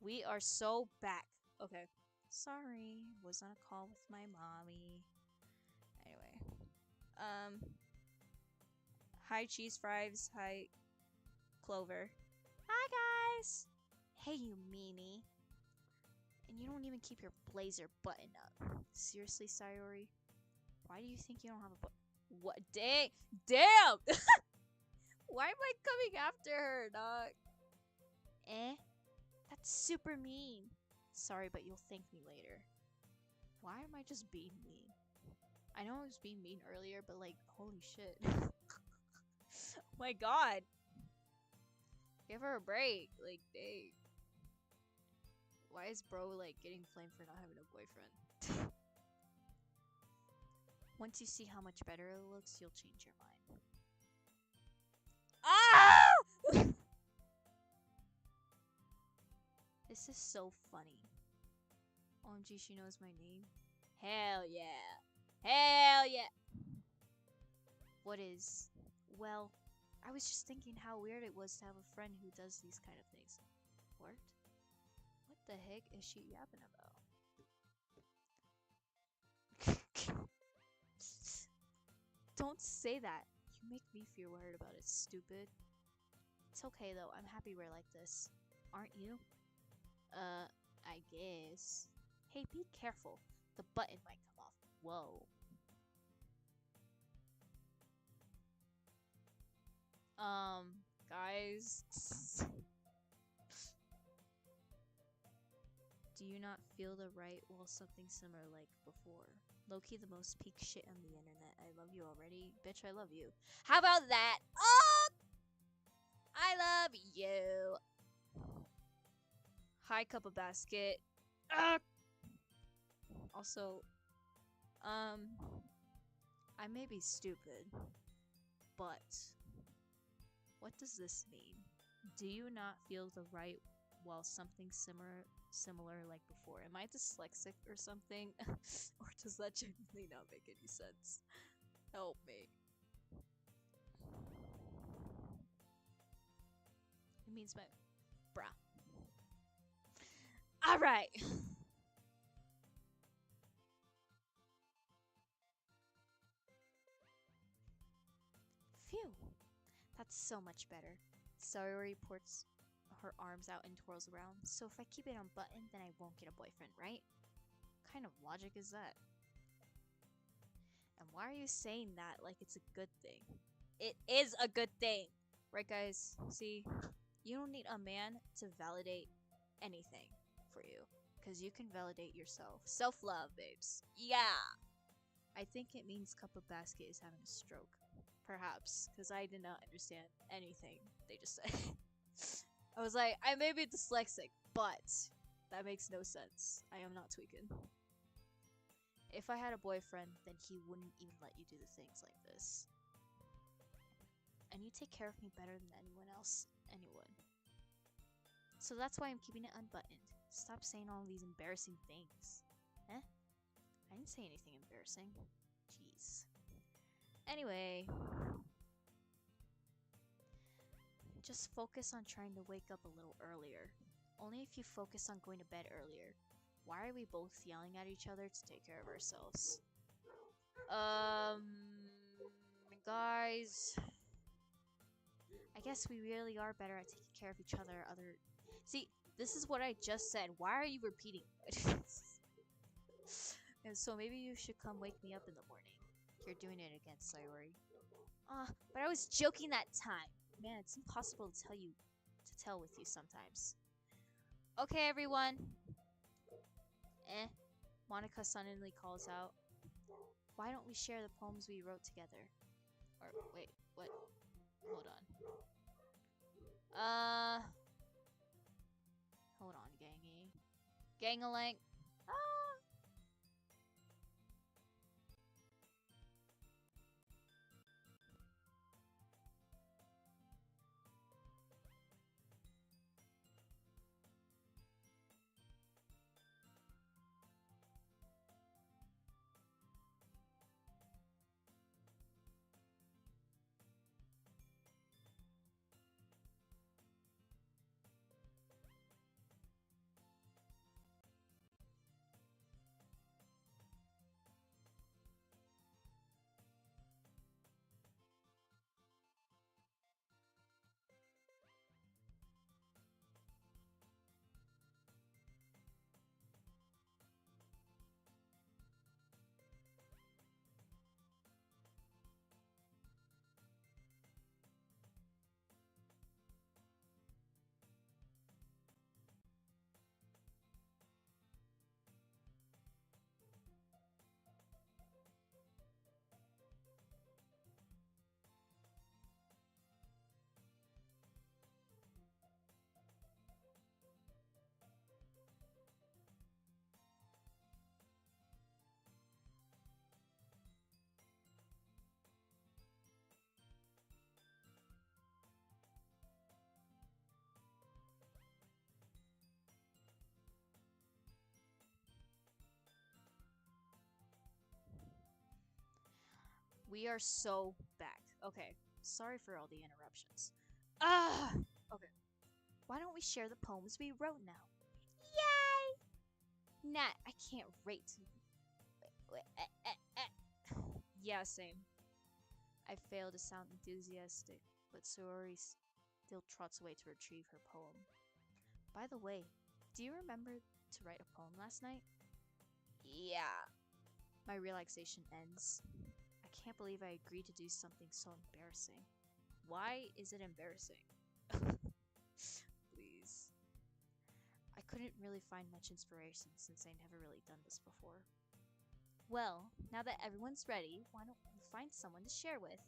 We are so back. Okay. Sorry, was on a call with my mommy. Anyway. Hi cheese fries. Hi Clover. Hi guys. Hey you meanie. And you don't even keep your blazer buttoned up. Seriously, Sayori? Why do you think you don't have a what? Damn! Why am I coming after her, dog? That's super mean. Sorry, but you'll thank me later. Why am I just being mean? I know I was being mean earlier, but like, holy shit. Oh my god. Give her a break. Like, dang. Why is bro like getting flamed for not having a boyfriend? Once you see how much better it looks, you'll change your mind. Ah! This is so funny. OMG, she knows my name. Hell yeah. Hell yeah. What is? Well, I was just thinking how weird it was to have a friend who does these kind of things. What? What the heck is she yapping about? Don't say that. You make me feel weird about it, stupid. It's okay though, I'm happy we're like this. Aren't you? I guess. Hey, be careful. The button might come off. Whoa. Guys. Do you not feel the right while something similar like before? Low-key the most peak shit on the internet. I love you already. Bitch, I love you. How about that? Oh! I love you. Hi, cup of basket. Also, I may be stupid, but what does this mean? Do you not feel the right while something similar like before? Am I dyslexic or something? Or does that genuinely not make any sense? Help me. It means my bruh. Alright. Phew. That's so much better. Sayori ports her arms out and twirls around. So if I keep it unbuttoned, then I won't get a boyfriend, right? What kind of logic is that? And why are you saying that like it's a good thing? It is a good thing! Right, guys? See? You don't need a man to validate anything for you. Because you can validate yourself. Self-love, babes. Yeah! I think it means Cup of Basket is having a stroke. Perhaps, because I did not understand anything they just said. I was like, I may be dyslexic, but that makes no sense. I am not tweaking. If I had a boyfriend, then he wouldn't even let you do the things like this. And you take care of me better than anyone else. Anyone. So that's why I'm keeping it unbuttoned. Stop saying all these embarrassing things. Eh? I didn't say anything embarrassing. Jeez. Anyway. Just focus on trying to wake up a little earlier. Only if you focus on going to bed earlier. Why are we both yelling at each other to take care of ourselves? Guys. I guess we really are better at taking care of each other. See, this is what I just said. Why are you repeating it? And so maybe you should come wake me up in the morning. You're doing it again, Sayori. But I was joking that time. Man, it's impossible to tell with you sometimes. Okay, everyone. Monica suddenly calls out. Why don't we share the poems we wrote together? Or, wait, what? Hold on. Hold on, gangy. Gang-a-lang. We are so back. Okay, sorry for all the interruptions. Ah! Okay, why don't we share the poems we wrote now? Yay! Nat, I can't wait to. Yeah, same. I fail to sound enthusiastic, but Saori still trots away to retrieve her poem. By the way, do you remember to write a poem last night? Yeah. My relaxation ends. I can't believe I agreed to do something so embarrassing. Why is it embarrassing? Please. I couldn't really find much inspiration since I never really done this before. Well, now that everyone's ready, why don't we find someone to share with?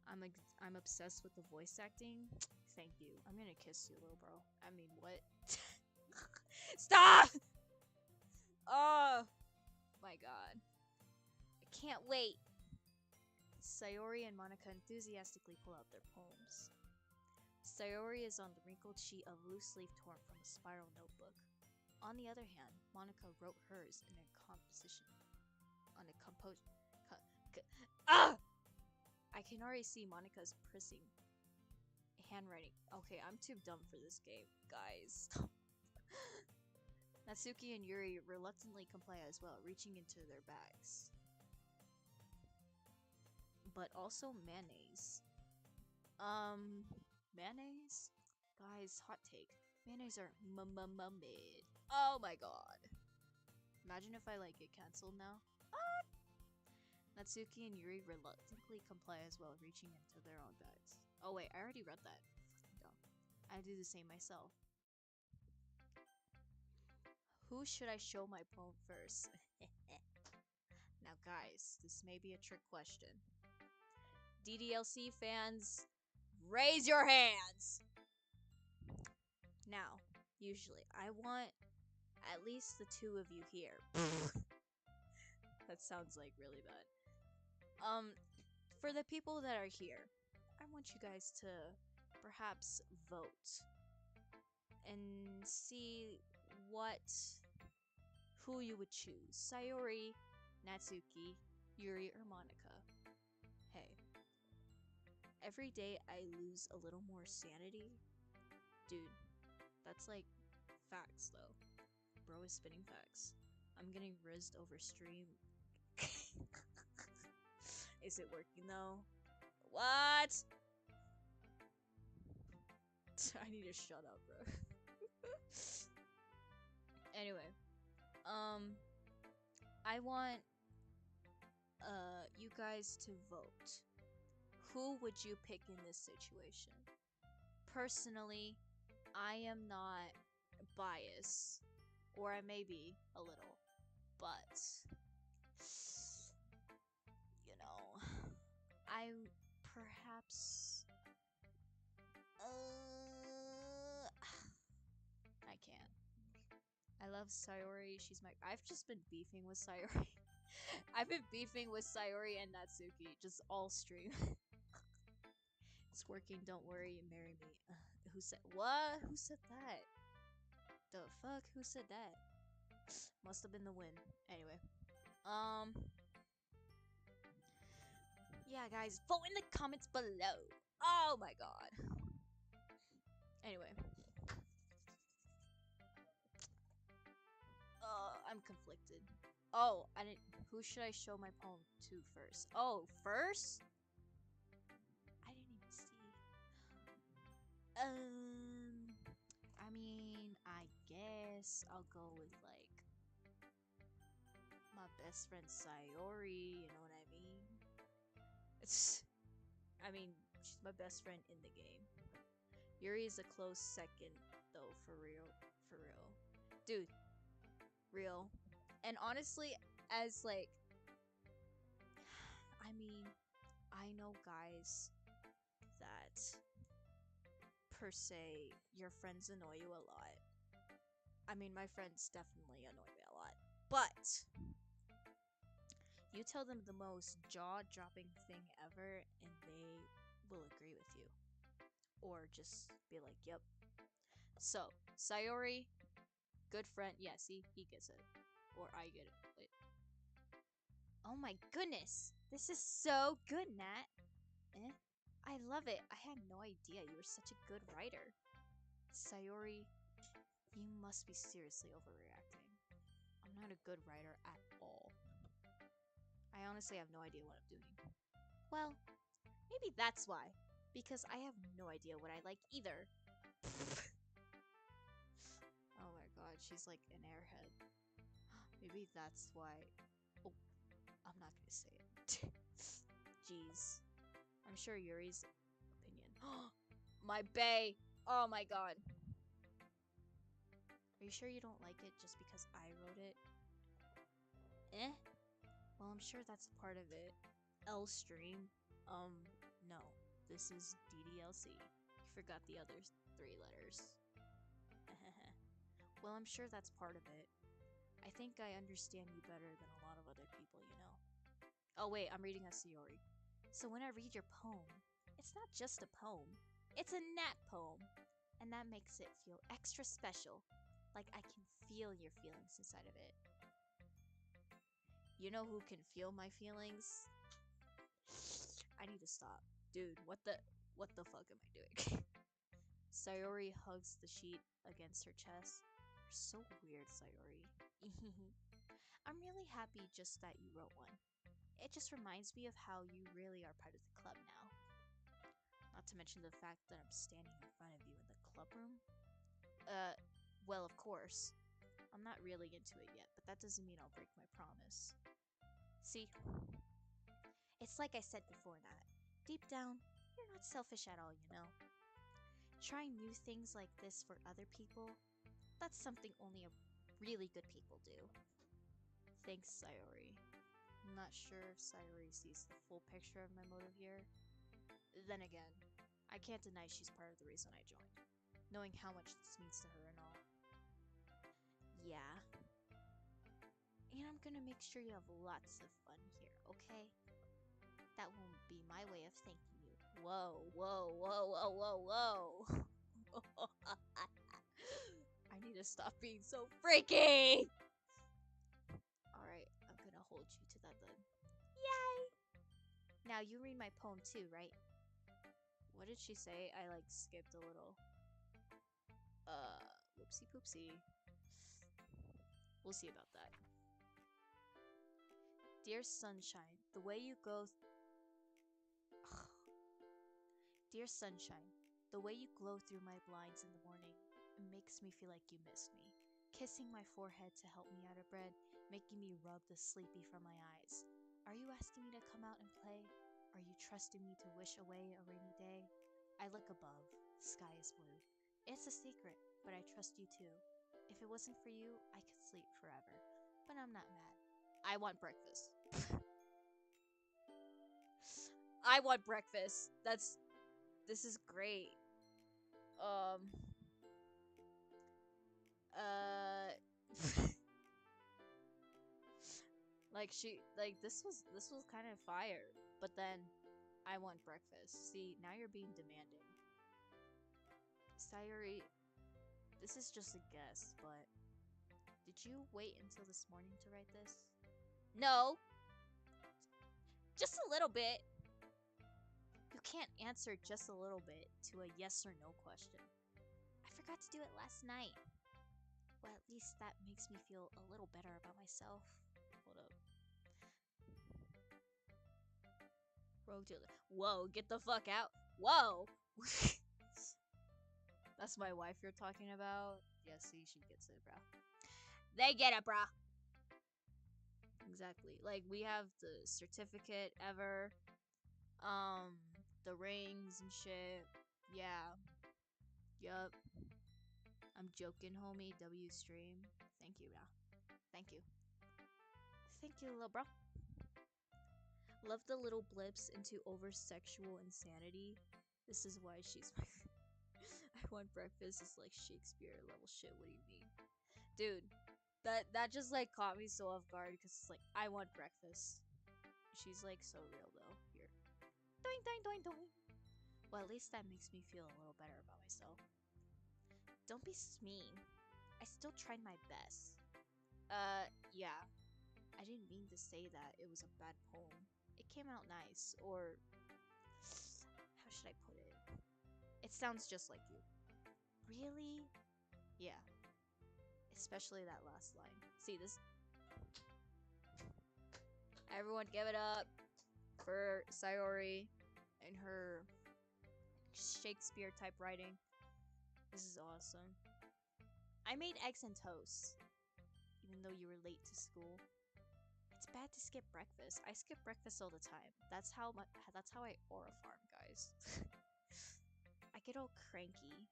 I'm obsessed with the voice acting. Thank you. I'm gonna kiss you, little bro. I mean, what? Stop! Oh my god. I can't wait. Sayori and Monica enthusiastically pull out their poems. Sayori is on the wrinkled sheet of loose leaf torn from a spiral notebook. On the other hand, Monica wrote hers in a composition. On a ah! I can already see Monica's pressing handwriting. Okay, I'm too dumb for this game, guys. Natsuki and Yuri reluctantly comply as well, reaching into their bags. But also mayonnaise. Mayonnaise? Guys, hot take. Mayonnaise are mid. Oh my god. Imagine if I get cancelled now. Natsuki and Yuri reluctantly comply as well, reaching into their own bags. Oh wait, I already read that. Dumb. I do the same myself. Who should I show my poem first? Now guys, this may be a trick question. DDLC fans, raise your hands! Now, usually, I want at least the two of you here. That sounds really bad. For the people that are here, I want you guys to perhaps vote and see who you would choose. Sayori, Natsuki, Yuri, or Monica. Hey, every day I lose a little more sanity. Dude, that's facts though. Bro is spitting facts. I'm getting rizzed over stream. Is it working though? What? I need to shut up, bro. Anyway, I want you guys to vote. Who would you pick in this situation? Personally, I am not biased, or I may be a little, but I perhaps I can't. I love Sayori. I've just been beefing with Sayori. I've been beefing with Sayori and Natsuki just all stream. It's working. Don't worry. Marry me. Who said what? Who said that? The fuck? Who said that? Must have been the wind. Anyway, yeah, guys, vote in the comments below. Oh my god. Anyway, I'm conflicted. Oh, I didn't. Who should I show my poem to first? Oh, first? I didn't even see. I mean, I guess I'll go with my best friend Sayori. You know what I mean? I mean, she's my best friend in the game. Yuri is a close second, though, for real. For real. Dude, real. And honestly, as I mean, I know guys that, per se, your friends annoy you a lot. I mean, my friends definitely annoy me a lot. But you tell them the most jaw-dropping thing ever, and they will agree with you. Or just be like, yep. So, Sayori, good friend. Yeah, see, he gets it. Or I get it. Wait. Oh my goodness! This is so good, Nat! Eh? I love it. I had no idea you were such a good writer. Sayori, you must be seriously overreacting. I'm not a good writer at all. I honestly have no idea what I'm doing. Well, maybe that's why. Because I have no idea what I like either. Oh my god, she's like an airhead. Maybe that's why. Oh, I'm not gonna say it. Jeez. I'm sure Yuri's opinion. My bae! Oh my god. Are you sure you don't like it just because I wrote it? Eh? Well, I'm sure that's a part of it. L stream? No. This is DDLC. You forgot the other three letters. Well, I'm sure that's part of it. I think I understand you better than a lot of other people, you know. Oh wait, I'm reading a Sayori. So when I read your poem, it's not just a poem. It's a nat poem. And that makes it feel extra special. Like I can feel your feelings inside of it. You know who can feel my feelings? I need to stop. Dude, what the fuck am I doing? Sayori hugs the sheet against her chest. You're so weird, Sayori. I'm really happy just that you wrote one. It just reminds me of how you really are part of the club now. Not to mention the fact that I'm standing in front of you in the club room. Well, of course. I'm not really into it yet, but that doesn't mean I'll break my promise. See? It's like I said before, Nat. Deep down, you're not selfish at all, you know. Trying new things like this for other people, that's something only a really good people do. Thanks, Sayori. I'm not sure if Sayori sees the full picture of my motive here. Then again, I can't deny she's part of the reason I joined, knowing how much this means to her and all. Yeah. And I'm gonna make sure you have lots of fun here, okay? That won't be my way of thanking you. Whoa, whoa, whoa, whoa, whoa, whoa. I need to stop being so freaky! Alright, I'm gonna hold you to that then. Yay! Now you read my poem too, right? What did she say? I like skipped a little. Whoopsie poopsie. We'll see about that. Dear sunshine, the way you go. Dear sunshine, the way you glow through my blinds in the morning, it makes me feel like you miss me. Kissing my forehead to help me out of bed, making me rub the sleepy from my eyes. Are you asking me to come out and play? Are you trusting me to wish away a rainy day? I look above, the sky is blue. It's a secret, but I trust you too. If it wasn't for you, I could sleep forever. But I'm not mad. I want breakfast. I want breakfast. This is great. Like this was kind of fire, but then I want breakfast. See, now you're being demanding. Sayori, this is just a guess, but did you wait until this morning to write this? No. Just a little bit. You can't answer just a little bit to a yes or no question. I forgot to do it last night. Well, at least that makes me feel a little better about myself. Hold up. Rogue dealer. Whoa, get the fuck out. Whoa! That's my wife you're talking about? Yeah, see, she gets it, bro. They get it, bro. Exactly. Like, we have the certificate ever. The rings and shit. Yeah. Yup. I'm joking, homie. W stream. Thank you, bro. Thank you. Thank you, little bro. Love the little blips into over-sexual insanity. This is why she's my... I want breakfast is like Shakespeare level shit. What do you mean? Dude, that just like caught me so off guard because it's like, I want breakfast. She's like so real though. Here. Doing, doing, doing, doing. Well, at least that makes me feel a little better about myself. Don't be mean. I still tried my best. Yeah. I didn't mean to say that it was a bad poem. It came out nice, or how should I put it? It sounds just like you. Really? Yeah. Especially that last line. See this? Everyone give it up for Sayori and her Shakespeare type writing. This is awesome. I made eggs and toast, even though you were late to school. It's bad to skip breakfast. I skip breakfast all the time. That's how I aura farm, guys. I get all cranky.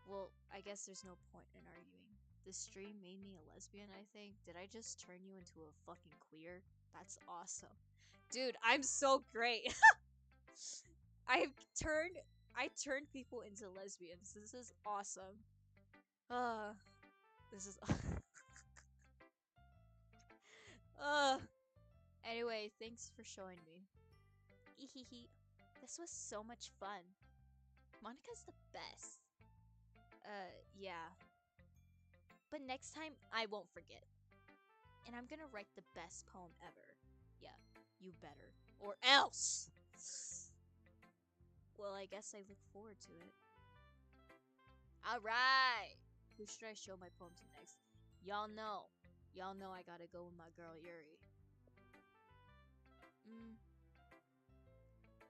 Well, I guess there's no point in arguing. This stream made me a lesbian, I think. Did I just turn you into a fucking queer? That's awesome. Dude, I'm so great. I turned people into lesbians. This is awesome. This is Anyway, thanks for showing me. Ehehe. This was so much fun. Monica's the best. Yeah. But next time, I won't forget. And I'm gonna write the best poem ever. Yeah, you better. Or else! Well, I guess I look forward to it. Alright! Who should I show my poem to next? Y'all know. Y'all know I gotta go with my girl Yuri.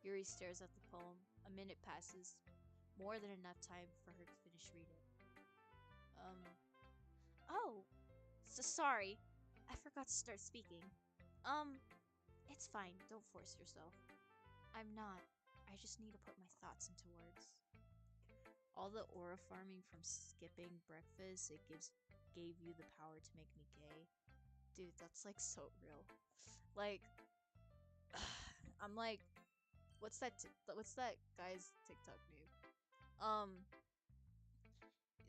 Yuri stares at the poem. A minute passes. More than enough time for her to finish reading. Oh! So sorry. I forgot to start speaking. It's fine. Don't force yourself. I'm not. I just need to put my thoughts into words. All the aura farming from skipping breakfast, gave you the power to make me gay. Dude, that's like so real. Like, I'm like, what's that guy's TikTok name?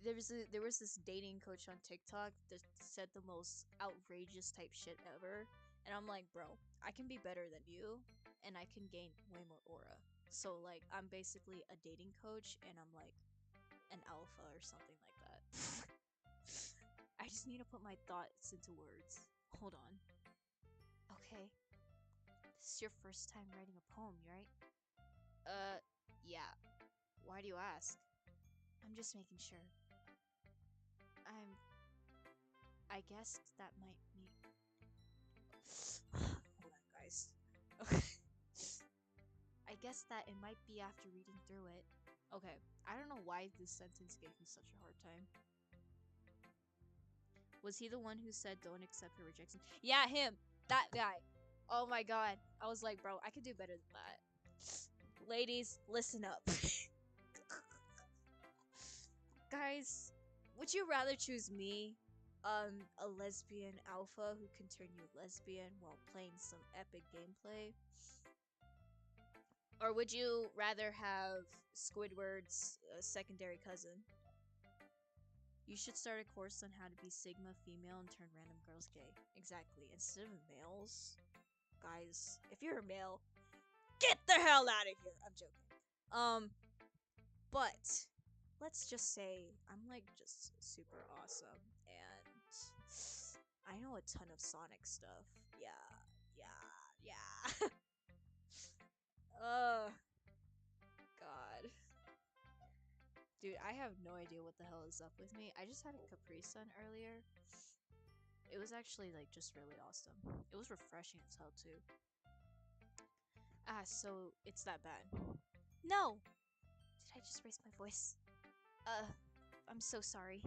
There was this dating coach on TikTok that said the most outrageous type shit ever, and I'm like, bro, I can be better than you, and I can gain way more aura. So like, I'm basically a dating coach, and I'm like an alpha or something like that. I just need to put my thoughts into words. Hold on. Okay. This is your first time writing a poem, right? Yeah. Why do you ask? I'm just making sure. I guess that might be. Hold on, guys. Okay. I guess that it might be after reading through it. Okay, I don't know why this sentence gave me such a hard time. Was he the one who said don't accept your rejection? Yeah, him! That guy! Oh my god. I was like, bro, I could do better than that. Ladies, listen up. Guys, would you rather choose me, a lesbian alpha who can turn you lesbian while playing some epic gameplay? Or would you rather have Squidward's secondary cousin? You should start a course on how to be Sigma female and turn random girls gay. Exactly. Instead of males, guys, if you're a male, get the hell out of here. I'm joking. But let's just say I'm like just super awesome and I know a ton of Sonic stuff. Yeah. God. Dude, I have no idea what the hell is up with me. I just had a Capri Sun earlier. It was actually like just really awesome. It was refreshing as hell too. So it's that bad. No! Did I just raise my voice? I'm so sorry.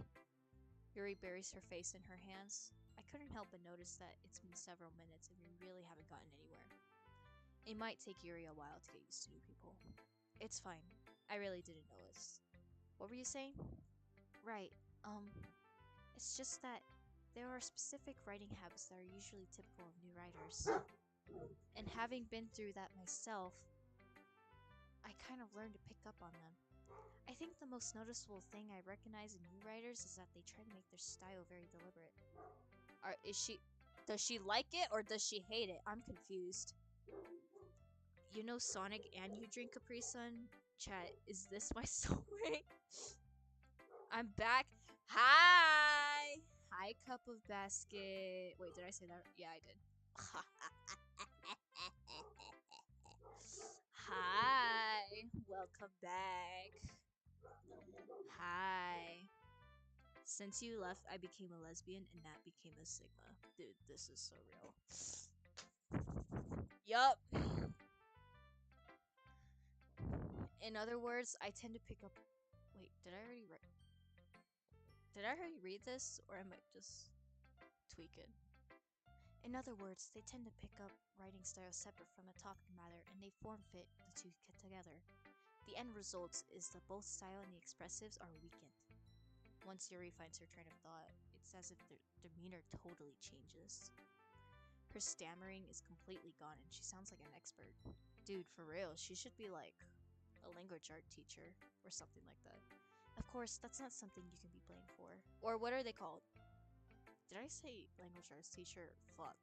Yuri buries her face in her hands. I couldn't help but notice that it's been several minutes and we really haven't gotten anywhere. It might take Yuri a while to get used to new people. It's fine. I really didn't notice. What were you saying? Right, it's just that there are specific writing habits that are usually typical of new writers. And having been through that myself, I kind of learned to pick up on them. I think the most noticeable thing I recognize in new writers is that they try to make their style very deliberate. Does she like it or does she hate it? I'm confused. You know Sonic and you drink Capri Sun? Chat, is this my soulmate? I'm back. Hi! Hi, cup of basket. Wait, did I say that? Yeah, I did. Hi, welcome back. Hi. Since you left, I became a lesbian and Nat became a Sigma. Dude, this is so real. Yup. In other words, I tend to pick up. Wait, did I already write? Did I already read this, or am I just tweaking? In other words, they tend to pick up writing styles separate from a talking matter, and they form fit the two together. The end result is that both style and the expressives are weakened. Once Yuri finds her train of thought, it's as if their demeanor totally changes. Her stammering is completely gone and she sounds like an expert. Dude, for real, she should be like a language art teacher or something like that. Of course, that's not something you can be blamed for. Or what are they called? Did I say language arts teacher? Fuck.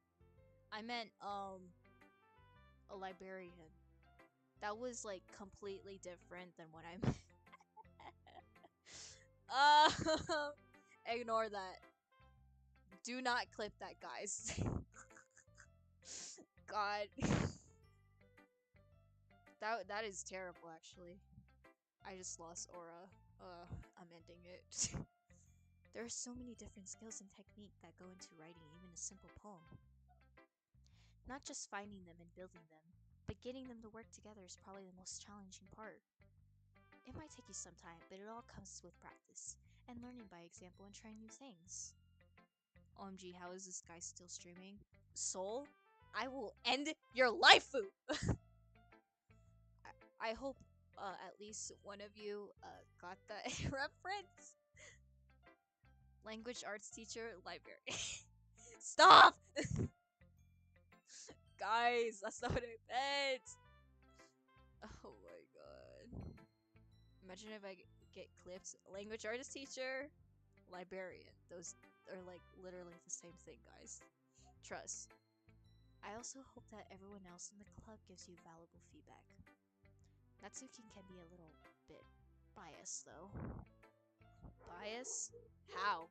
I meant, a librarian. That was like completely different than what I meant. Ignore that. Do not clip that, guys. God. That is terrible, actually. I just lost aura. I'm ending it. There are so many different skills and technique that go into writing even a simple poem. Not just finding them and building them, but getting them to work together is probably the most challenging part. It might take you some time, but it all comes with practice and learning by example and trying new things. OMG, how is this guy still streaming? Soul, I will end your life! I hope at least one of you got that reference. Language arts teacher, library. Stop! Guys, that's not what I meant. Oh my god. Imagine if I get clipped. Language artist teacher, librarian. Those are like literally the same thing, guys. Trust. I also hope that everyone else in the club gives you valuable feedback. Natsuki can be a little bit biased though. Bias? How?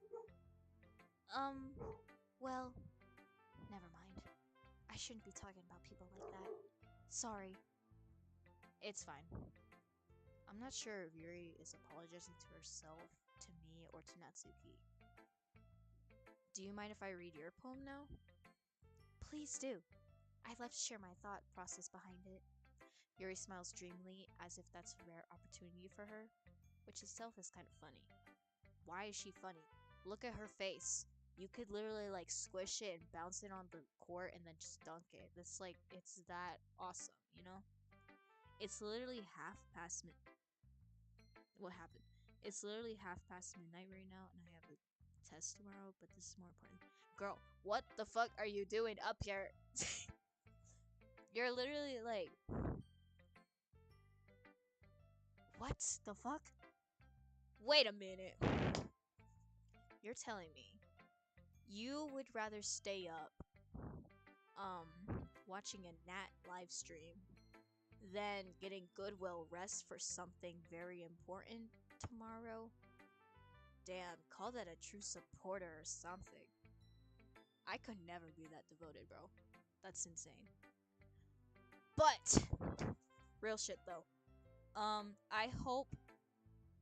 Well, never mind. I shouldn't be talking about people like that. Sorry. It's fine. I'm not sure if Yuri is apologizing to herself, to me, or to Natsuki. Do you mind if I read your poem now? Please do. I'd love to share my thought process behind it. Yuri smiles dreamily, as if that's a rare opportunity for her, which itself is kind of funny. Why is she funny? Look at her face. You could literally like squish it and bounce it on the court and then just dunk it. It's like, it's that awesome, you know? It's literally what happened? It's literally midnight right now and I have a test tomorrow, but this is more important. Girl, what the fuck are you doing up here? You're literally like, what the fuck? Wait a minute. You're telling me you would rather stay up watching a Nat live stream than getting Goodwill rest for something very important tomorrow? Damn, call that a true supporter or something. I could never be that devoted, bro. That's insane. But real shit though. I hope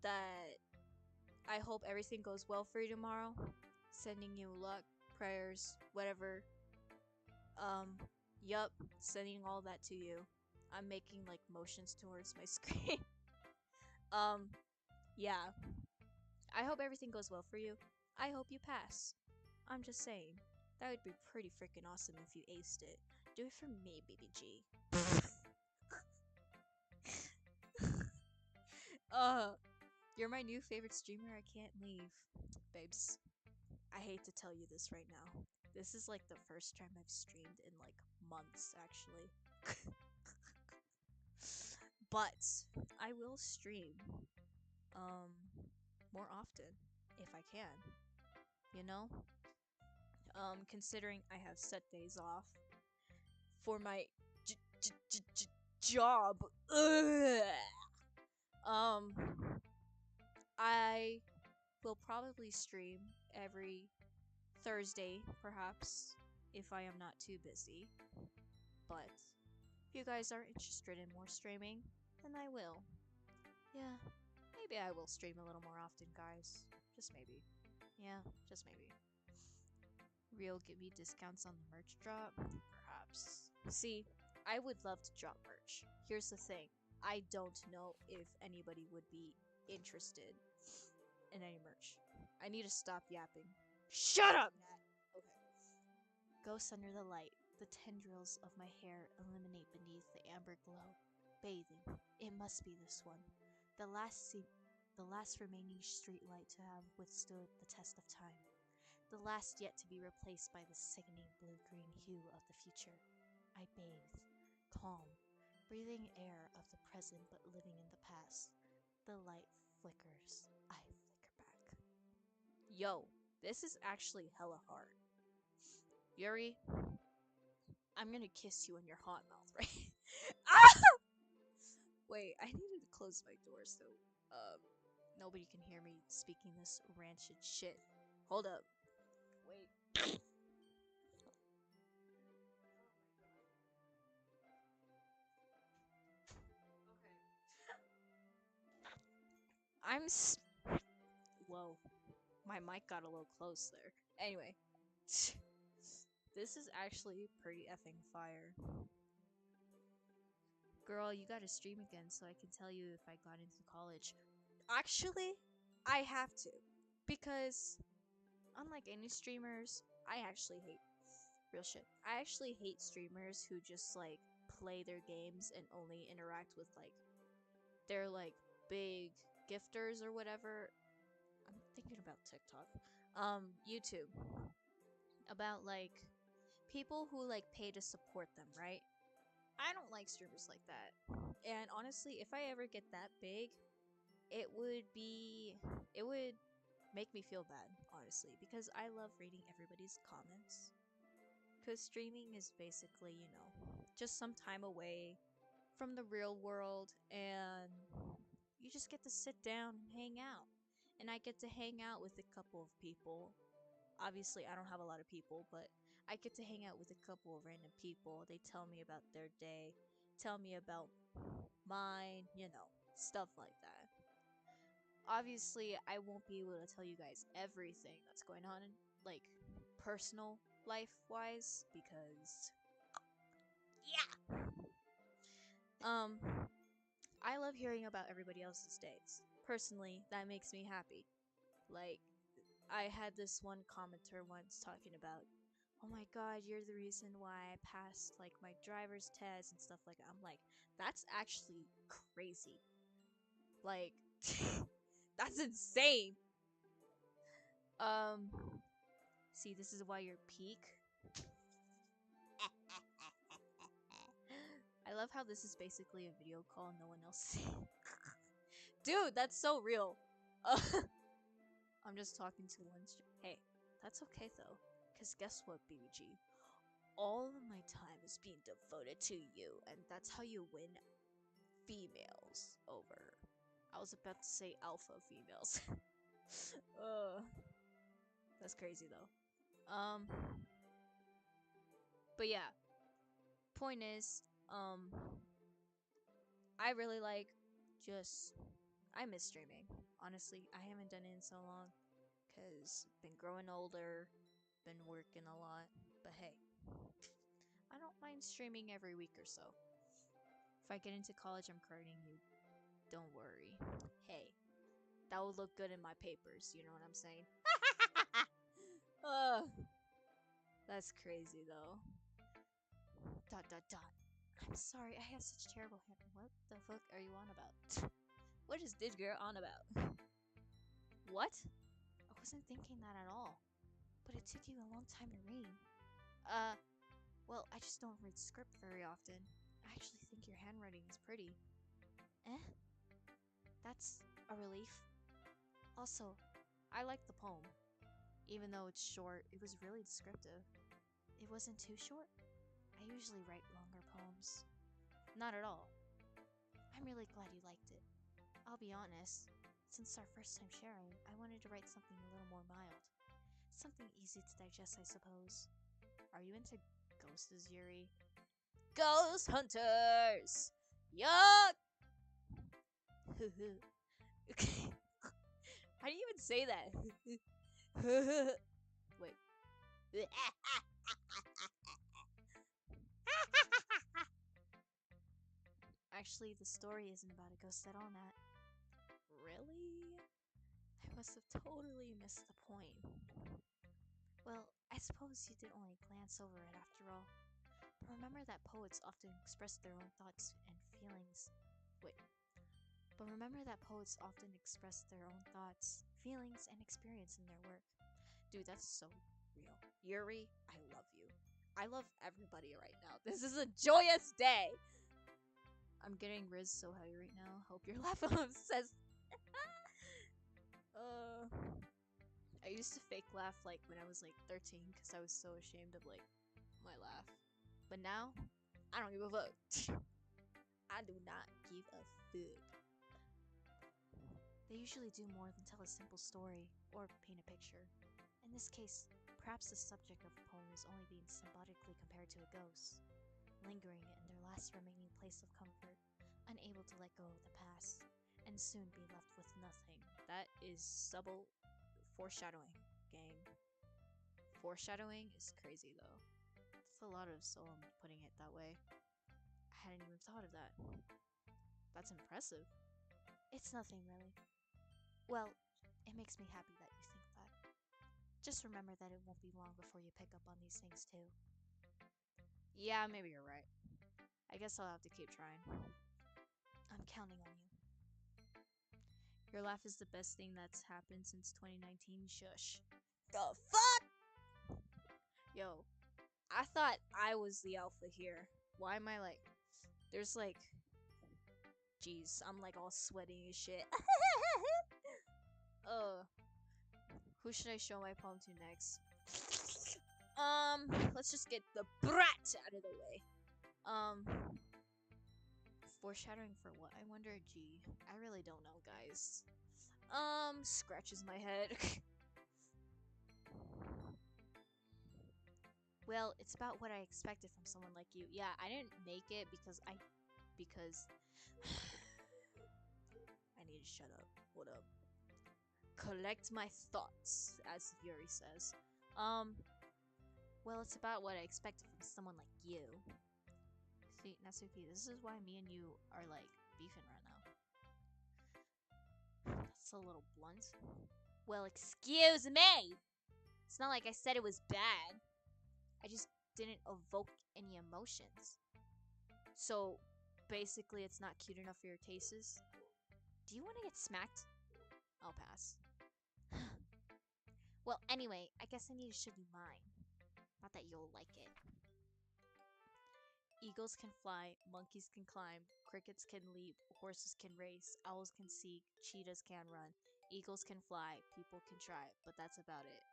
that everything goes well for you tomorrow. Sending you luck, prayers, whatever. Yup, sending all that to you. I'm making like motions towards my screen. Yeah. I hope everything goes well for you. I hope you pass. I'm just saying. That would be pretty freaking awesome if you aced it. Do it for me, BBG. You're my new favorite streamer. I can't leave. Babes, I hate to tell you this right now. This is like the first time I've streamed in like months, actually. But I will stream more often if I can. You know? Considering I have set days off for my job. Ugh. I will probably stream every Thursday, perhaps, if I am not too busy. But if you guys are interested in more streaming, then I will. Yeah, maybe I will stream a little more often, guys. Just maybe. Yeah, just maybe. Real give me discounts on the merch drop? Perhaps. See, I would love to drop merch. Here's the thing. I don't know if anybody would be interested in any merch. I need to stop yapping. Shut up, Nat! Okay. Ghosts under the light. The tendrils of my hair illuminate beneath the amber glow. Bathing. It must be this one. The last remaining streetlight to have withstood the test of time. The last yet to be replaced by the sickening blue-green hue of the future. I bathe, calm, breathing air of the present but living in the past. The light flickers. I flicker back. Yo, this is actually hella hard. Yuri, I'm gonna kiss you in your hot mouth, right? Ah! Wait, I needed to close my door so nobody can hear me speaking this rancid shit. Hold up. Wait. I'm Whoa. My mic got a little close there. Anyway. This is actually pretty effing fire. Girl, you gotta stream again so I can tell you if I got into college. Actually, I have to. Because, unlike any streamers, I actually hate real shit. I actually hate streamers who just, like, play their games and only interact with, like, their, like, big gifters or whatever. I'm thinking about TikTok. YouTube. About, like, people who, like, pay to support them, right? I don't like streamers like that. And honestly, if I ever get that big, it would make me feel bad, honestly, because I love reading everybody's comments. Because streaming is basically, you know, just some time away from the real world, and you just get to sit down and hang out. And I get to hang out with a couple of people. Obviously, I don't have a lot of people, but I get to hang out with a couple of random people. They tell me about their day, tell me about mine, you know, stuff like that. Obviously, I won't be able to tell you guys everything that's going on in, like, personal life wise, because yeah. I love hearing about everybody else's days. Personally, that makes me happy. Like, I had this one commenter once talking about, oh my god, you're the reason why I passed, like, my driver's test and stuff like that. I'm like, that's actually crazy. Like, that's insane. See, this is why you're peak. I love how this is basically a video call and no one else sees. Dude, that's so real. I'm just talking to one Hey, that's okay though. Because guess what, BBG? All of my time is being devoted to you, and that's how you win females over. I was about to say alpha females. That's crazy though. But yeah. Point is, I really like just I miss streaming. Honestly, I haven't done it in so long cuz been growing older, been working a lot, but hey, I don't mind streaming every week or so. If I get into college, I'm crediting you. Don't worry. Hey, that would look good in my papers, you know what I'm saying? That's crazy though. ... I'm sorry, I have such terrible hair. What the fuck are you on about? What is this girl on about? What? I wasn't thinking that at all. But it took you a long time to read. Well, I just don't read script very often. I actually think your handwriting is pretty. Eh? That's a relief. Also, I like the poem. Even though it's short, it was really descriptive. It wasn't too short? I usually write longer poems. Not at all. I'm really glad you liked it. I'll be honest, since our first time sharing, I wanted to write something a little more mild. Something easy to digest, I suppose. Are you into ghosts, Yuri? Ghost hunters! Yuck! How do you even say that? Wait. Actually, the story isn't about a ghost at all, Nat. Really? I must have totally missed the point. Well, I suppose you did only glance over it after all. But remember that poets often express their own thoughts and feelings. Wait. But remember that poets often express their own thoughts, feelings, and experience in their work. Dude, that's so real. Yuri, I love you. I love everybody right now. This is a joyous day. I'm getting Riz so high right now. Hope you're laughing. Says. I used to fake laugh like when I was like 13 because I was so ashamed of like my laugh. But now, I don't give a fuck. I do not give a fuck. They usually do more than tell a simple story or paint a picture. In this case, perhaps the subject of the poem is only being symbolically compared to a ghost, lingering in their last remaining place of comfort, unable to let go of the past, and soon be left with nothing. That is subtle foreshadowing, gang. Foreshadowing is crazy though. That's a lot of soul putting it that way. I hadn't even thought of that. That's impressive. It's nothing really. Well, it makes me happy that you think that. Just remember that it won't be long before you pick up on these things too. Yeah, maybe you're right. I guess I'll have to keep trying. I'm counting on you. Your laugh is the best thing that's happened since 2019. Shush. The fuck? Yo, I thought I was the alpha here. Why am I like... There's like... Jeez, I'm like all sweaty and shit. Who should I show my poem to next? Let's just get the brat out of the way. Foreshadowing for what? I wonder, gee. I really don't know, guys. Scratches my head. Well, it's about what I expected from someone like you. Yeah, I didn't make it because I need to shut up. What up? Collect my thoughts, as Yuri says. Well, it's about what I expected from someone like you. See, Natsuki, this is why me and you are, like, beefing right now. That's a little blunt. Well, excuse me! It's not like I said it was bad. I just didn't evoke any emotions. So, basically, it's not cute enough for your tastes? Do you want to get smacked? I'll pass. Well, anyway, I guess I need to show you mine. Not that you'll like it. Eagles can fly, monkeys can climb, crickets can leap, horses can race, owls can seek, cheetahs can run. Eagles can fly, people can try, but that's about it.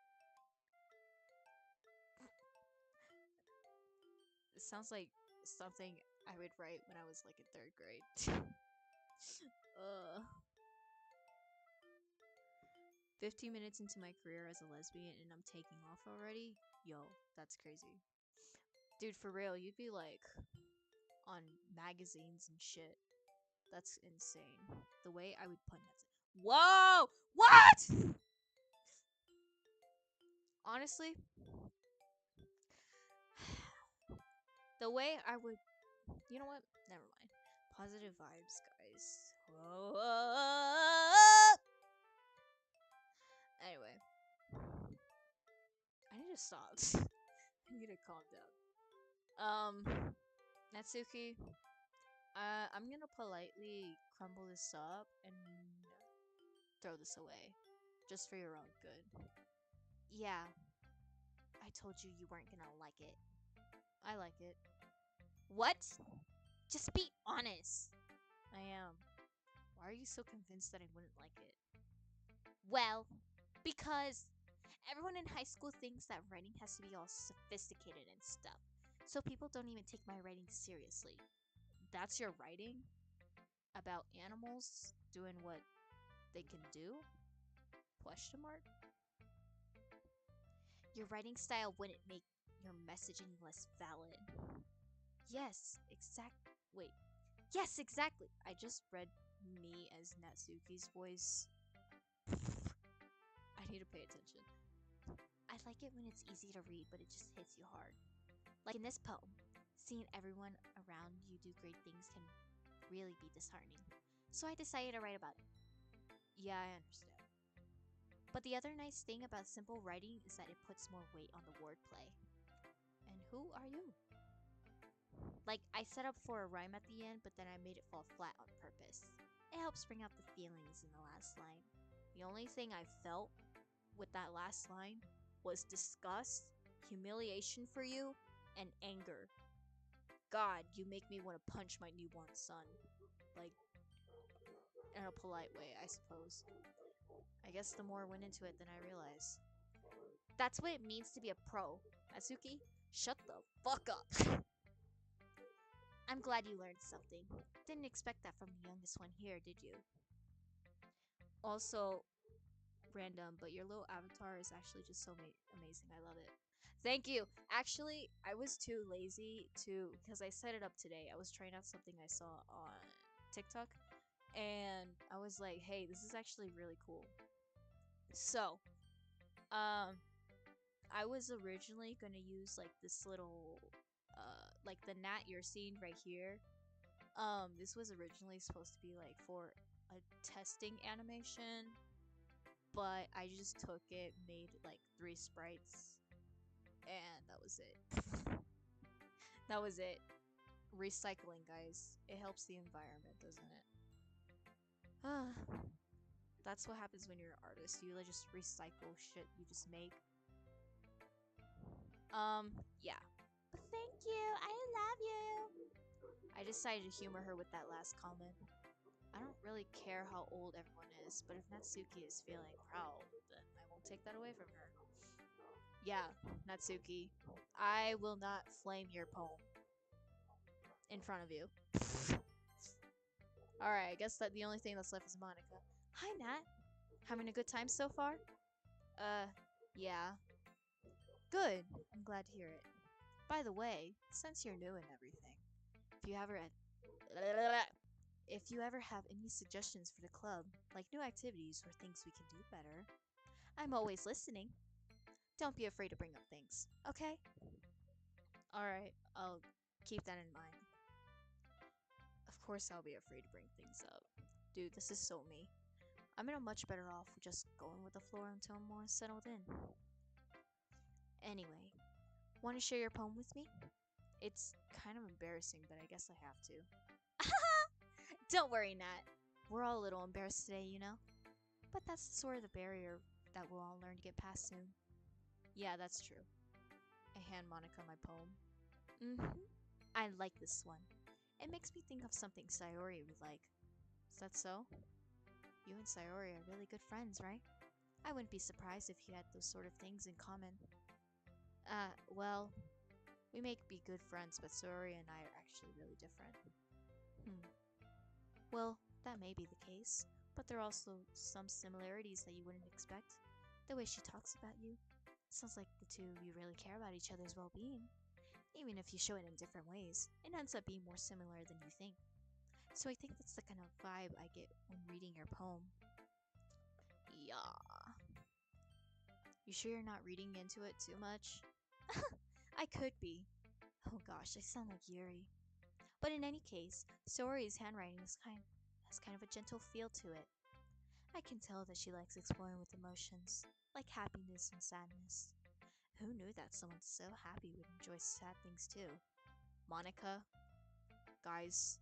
It sounds like something I would write when I was like in 3rd grade. 15 minutes into my career as a lesbian and I'm taking off already? Yo, that's crazy. Dude, for real, you'd be like on magazines and shit. That's insane. The way I would put it. Whoa! What? Honestly, the way I would. You know what? Never mind. Positive vibes, guys. Whoa. Anyway, I need to stop. I need to calm down. Natsuki, I'm gonna politely crumble this up and throw this away, just for your own good. Yeah, I told you you weren't gonna like it. I like it. What? Just be honest. I am. Why are you so convinced that I wouldn't like it? Well, because everyone in high school thinks that writing has to be all sophisticated and stuff. So people don't even take my writing seriously. That's your writing? About animals doing what they can do? Question mark? Your writing style wouldn't make your message any less valid. Yes, Wait. Yes, exactly. I just read me as Natsuki's voice. I need to pay attention. I like it when it's easy to read, but it just hits you hard. Like in this poem, seeing everyone around you do great things can really be disheartening. So I decided to write about it. Yeah, I understand. But the other nice thing about simple writing is that it puts more weight on the wordplay. And who are you? Like, I set up for a rhyme at the end, but then I made it fall flat on purpose. It helps bring out the feelings in the last line. The only thing I felt with that last line was disgust, humiliation for you, and anger. God, you make me want to punch my newborn son. Like, in a polite way, I suppose. I guess the more went into it than I realized. That's what it means to be a pro. Natsuki, shut the fuck up. I'm glad you learned something. Didn't expect that from the youngest one here, did you? Also, random, but your little avatar is actually just so amazing. I love it. Thank you. Actually, I was too lazy to, because I set it up today. I was trying out something I saw on TikTok, and I was like, hey, this is actually really cool. So, I was originally gonna use like this little, like the gnat you're seeing right here. This was originally supposed to be like for a testing animation, but I just took it, made like 3 sprites, and that was it. That was it. Recycling, guys. It helps the environment, doesn't it? That's what happens when you're an artist. You like just recycle shit you just make. Yeah. But thank you. I love you. I decided to humor her with that last comment. I don't really care how old everyone is, but if Natsuki is feeling proud, then I won't take that away from her. Yeah, Natsuki, I will not flame your poem in front of you. Alright, I guess that the only thing that's left is Monica. Hi, Nat. Having a good time so far? Yeah. Good. I'm glad to hear it. By the way, since you're new and everything, if you ever have any suggestions for the club, like new activities or things we can do better, I'm always listening. Don't be afraid to bring up things, okay? Alright, I'll keep that in mind. Of course I'll be afraid to bring things up. Dude, this is so me. I'm much better off just going with the flow until I'm more settled in. Anyway, want to share your poem with me? It's kind of embarrassing, but I guess I have to. Don't worry, Nat. We're all a little embarrassed today, you know? But that's sort of the barrier that we'll all learn to get past soon. Yeah, that's true. I hand Monica my poem. I like this one. It makes me think of something Sayori would like. Is that so? You and Sayori are really good friends, right? I wouldn't be surprised if you had those sort of things in common. Well, we may be good friends, but Sayori and I are actually really different. Well, that may be the case, but there are also some similarities that you wouldn't expect. The way she talks about you. Sounds like the two of you really care about each other's well-being. Even if you show it in different ways, it ends up being more similar than you think. So I think that's the kind of vibe I get when reading your poem. Yeah. You sure you're not reading into it too much? I could be. Oh gosh, I sound like Yuri. But in any case, Sori's handwriting has kind of a gentle feel to it. I can tell that she likes exploring with emotions, like happiness and sadness. Who knew that someone so happy would enjoy sad things too? Monica? Guys.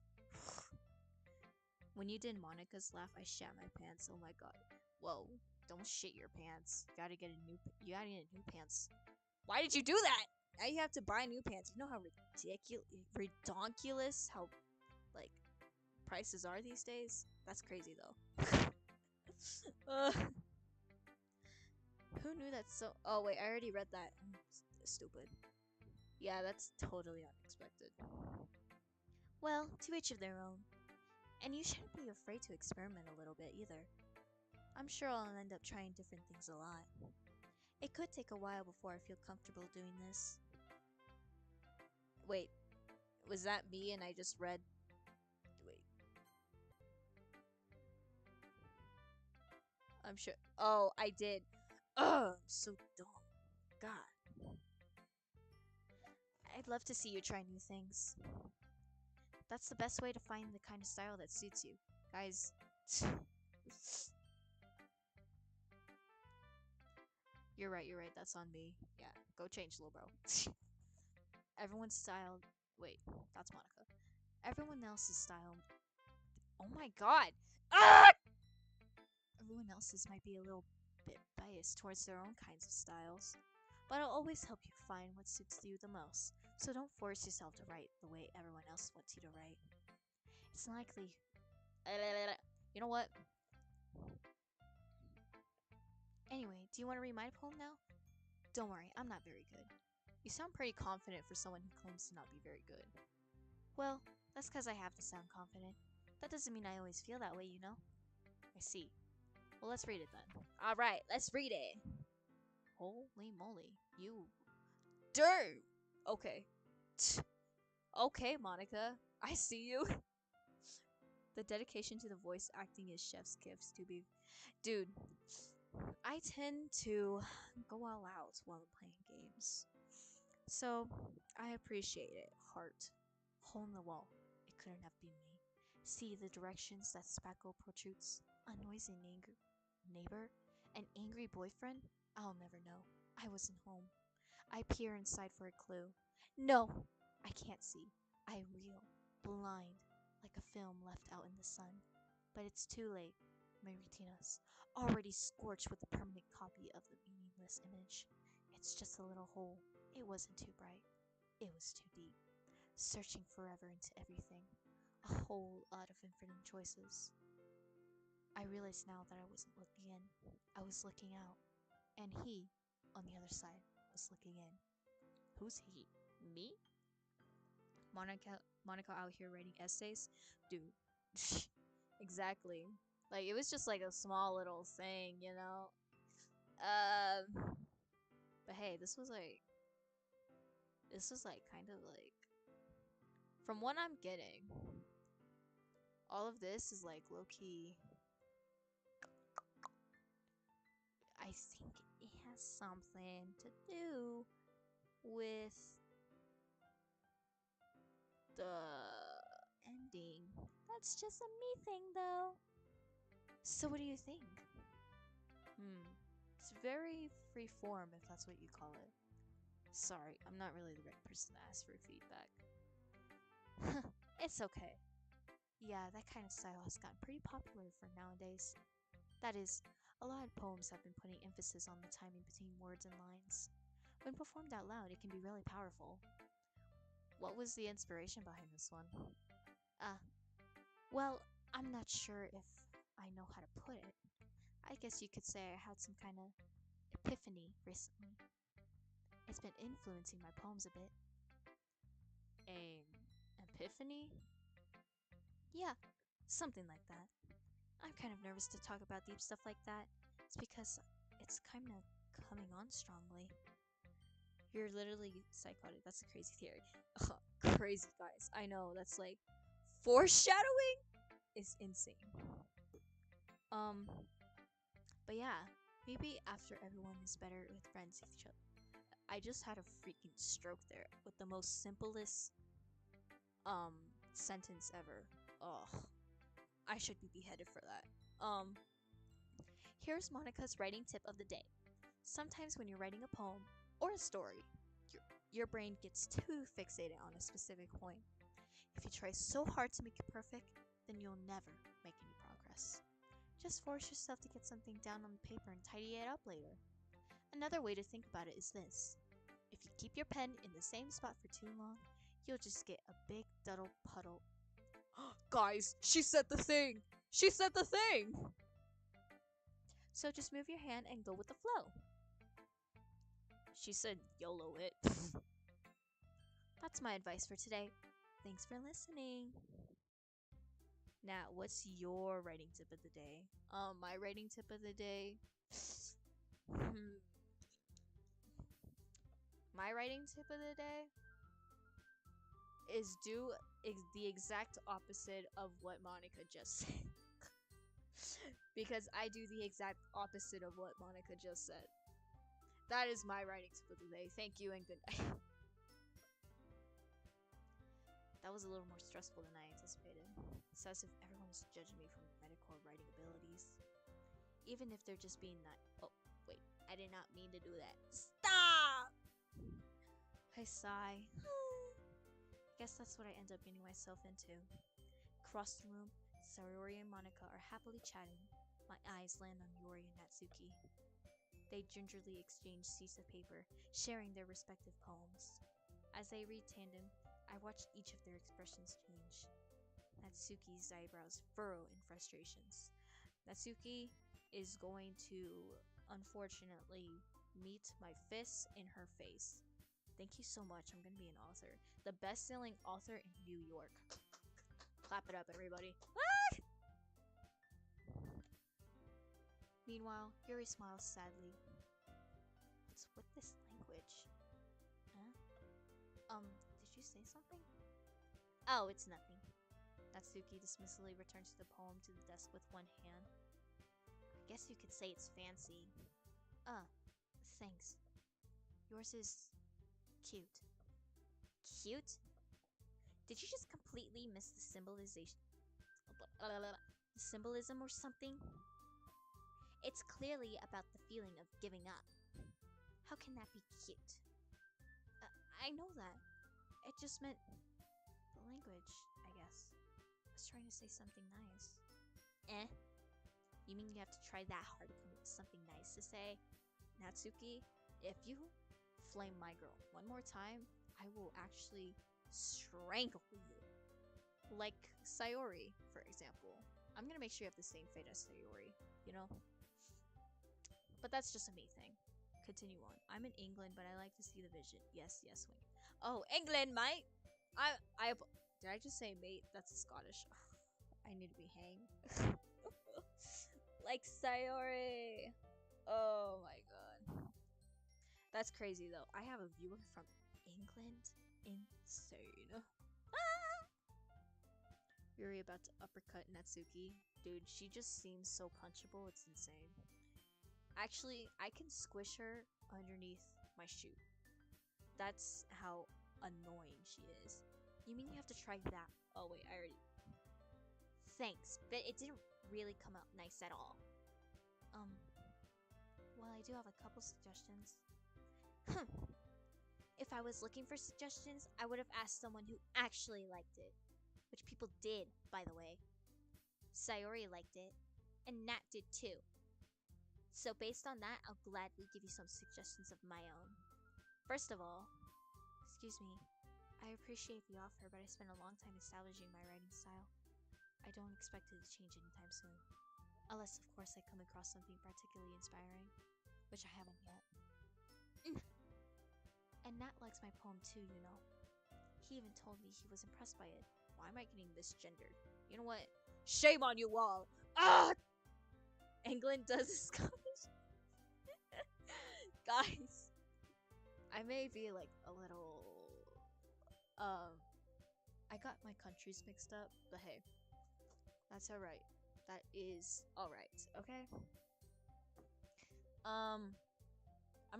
When you did Monica's laugh, I shat my pants. Oh my god. Whoa. Don't shit your pants. You gotta get new pants. Why did you do that? Now you have to buy new pants. You know how redonkulous how, like, prices are these days? That's crazy, though. Who knew that so... Oh, wait, I already read that. I'm stupid. Yeah, that's totally unexpected. Well, to each of their own. And you shouldn't be afraid to experiment a little bit, either. I'm sure I'll end up trying different things a lot. It could take a while before I feel comfortable doing this. Wait, was that me and I just read? Wait, I'm sure. Oh, I did. Oh, I'm so dumb. God. I'd love to see you try new things. That's the best way to find the kind of style that suits you. Guys. You're right, that's on me. Yeah, go change, little bro. Everyone's style. Wait, that's Monica. Everyone else's style. Oh my god! Ah! Everyone else's might be a little bit biased towards their own kinds of styles. But I'll always help you find what suits you the most. So don't force yourself to write the way everyone else wants you to write. It's likely. You know what? Anyway, do you want to read my poem now? Don't worry, I'm not very good. You sound pretty confident for someone who claims to not be very good. Well, that's because I have to sound confident. That doesn't mean I always feel that way, you know? I see. Well, let's read it then. Alright, let's read it. Holy moly. You. Dirt! Okay. Okay, Monica. I see you. The dedication to the voice acting is chef's gifts to be. Dude, I tend to go all out while I'm playing games. So, I appreciate it, heart. Hole in the wall. It couldn't have been me. See the directions that spackle protrudes. A noisy neighbor? An angry boyfriend? I'll never know. I wasn't home. I peer inside for a clue. No! I can't see. I reel, blind, like a film left out in the sun. But it's too late. My retina's already scorched with a permanent copy of the meaningless image. It's just a little hole. It wasn't too bright. It was too deep. Searching forever into everything. A whole lot of infinite choices. I realized now that I wasn't looking in. I was looking out. And he, on the other side, was looking in. Who's he? Me? Monica out here writing essays? Dude. Exactly. Like, it was just like a small little thing, you know? But hey, this was like kind of like, from what I'm getting, all of this is like low-key. I think it has something to do with the ending. That's just a me thing, though. So what do you think? It's very free form, if that's what you call it. Sorry, I'm not really the right person to ask for feedback. It's okay. Yeah, that kind of style has gotten pretty popular for nowadays. That is, a lot of poems have been putting emphasis on the timing between words and lines. When performed out loud, it can be really powerful. What was the inspiration behind this one? Well, I'm not sure if I know how to put it. I guess you could say I had some kind of epiphany recently. It's been influencing my poems a bit. An epiphany? Yeah, something like that. I'm kind of nervous to talk about deep stuff like that. It's because it's kind of coming on strongly. You're literally psychotic. That's a crazy theory. Crazy, guys. I know, that's like foreshadowing is insane. But yeah, maybe after everyone is better with friends with each other. I just had a freaking stroke there with the most simplest sentence ever. Ugh. I should be beheaded for that. Here's Monica's writing tip of the day. Sometimes when you're writing a poem or a story, your brain gets too fixated on a specific point. If you try so hard to make it perfect, then you'll never make any progress. Just force yourself to get something down on the paper and tidy it up later. Another way to think about it is this. If you keep your pen in the same spot for too long, you'll just get a big duddle puddle. Guys, she said the thing! She said the thing! So just move your hand and go with the flow. She said YOLO it. That's my advice for today. Thanks for listening. Now, what's your writing tip of the day? My writing tip of the day. my writing tip of the day is do the exact opposite of what Monica just said. Because I do the exact opposite of what Monica just said. That is my writing tip of the day. Thank you and good night. That was a little more stressful than I anticipated. It's as if everyone is judging me from medical or writing abilities. Even if they're just being that. Oh, wait. I did not mean to do that. Stop! I sigh. Guess that's what I end up getting myself into. Across the room, Sayori and Monica are happily chatting. My eyes land on Yori and Natsuki. They gingerly exchange sheets of paper, sharing their respective poems. As they read tandem, I watch each of their expressions change. Natsuki's eyebrows furrow in frustrations. Natsuki is going to, unfortunately, meet my fists in her face. Thank you so much. I'm going to be an author. The best-selling author in New York. Clap it up, everybody. Ah! Meanwhile, Yuri smiles sadly. What's with this language? Huh? Did you say something? Oh, it's nothing. Natsuki dismissively returns the poem to the desk with one hand. I guess you could say it's fancy. Thanks. Yours is cute. Cute? Did you just completely miss the symbolism or something? It's clearly about the feeling of giving up. How can that be cute? I know that. It just meant the language, I guess. I was trying to say something nice. You mean you have to try that hard to come up with something nice to say? Natsuki, if you flame my girl one more time, I will actually strangle you. Like Sayori, for example. I'm gonna make sure you have the same fate as Sayori, you know? But that's just a me thing. Continue on. I'm in England, but I like to see the vision. Yes, wink. Oh, England, mate! Did I just say mate? That's Scottish. I need to be hanged. Like Sayori. Oh my god. That's crazy though. I have a viewer from England. Insane. Yuri about to uppercut Natsuki. Dude, she just seems so punchable, it's insane. Actually, I can squish her underneath my shoe. That's how annoying she is. You mean you have to try that? Oh wait, I already... Thanks, but it didn't really come out nice at all. Well, I do have a couple suggestions. If I was looking for suggestions, I would have asked someone who actually liked it. Which people did, by the way. Sayori liked it, and Nat did too. So based on that, I'll gladly give you some suggestions of my own. First of all, excuse me, I appreciate the offer, but I spent a long time establishing my writing style. I don't expect it to change anytime soon. Unless, of course, I come across something particularly inspiring, which I haven't yet. And Nat likes my poem too, you know. He even told me he was impressed by it. Why am I getting this gendered? You know what? Shame on you all! Ah! England does Scottish. Guys, I may be like a little... I got my countries mixed up, but hey, that's alright. That is alright, okay? I'm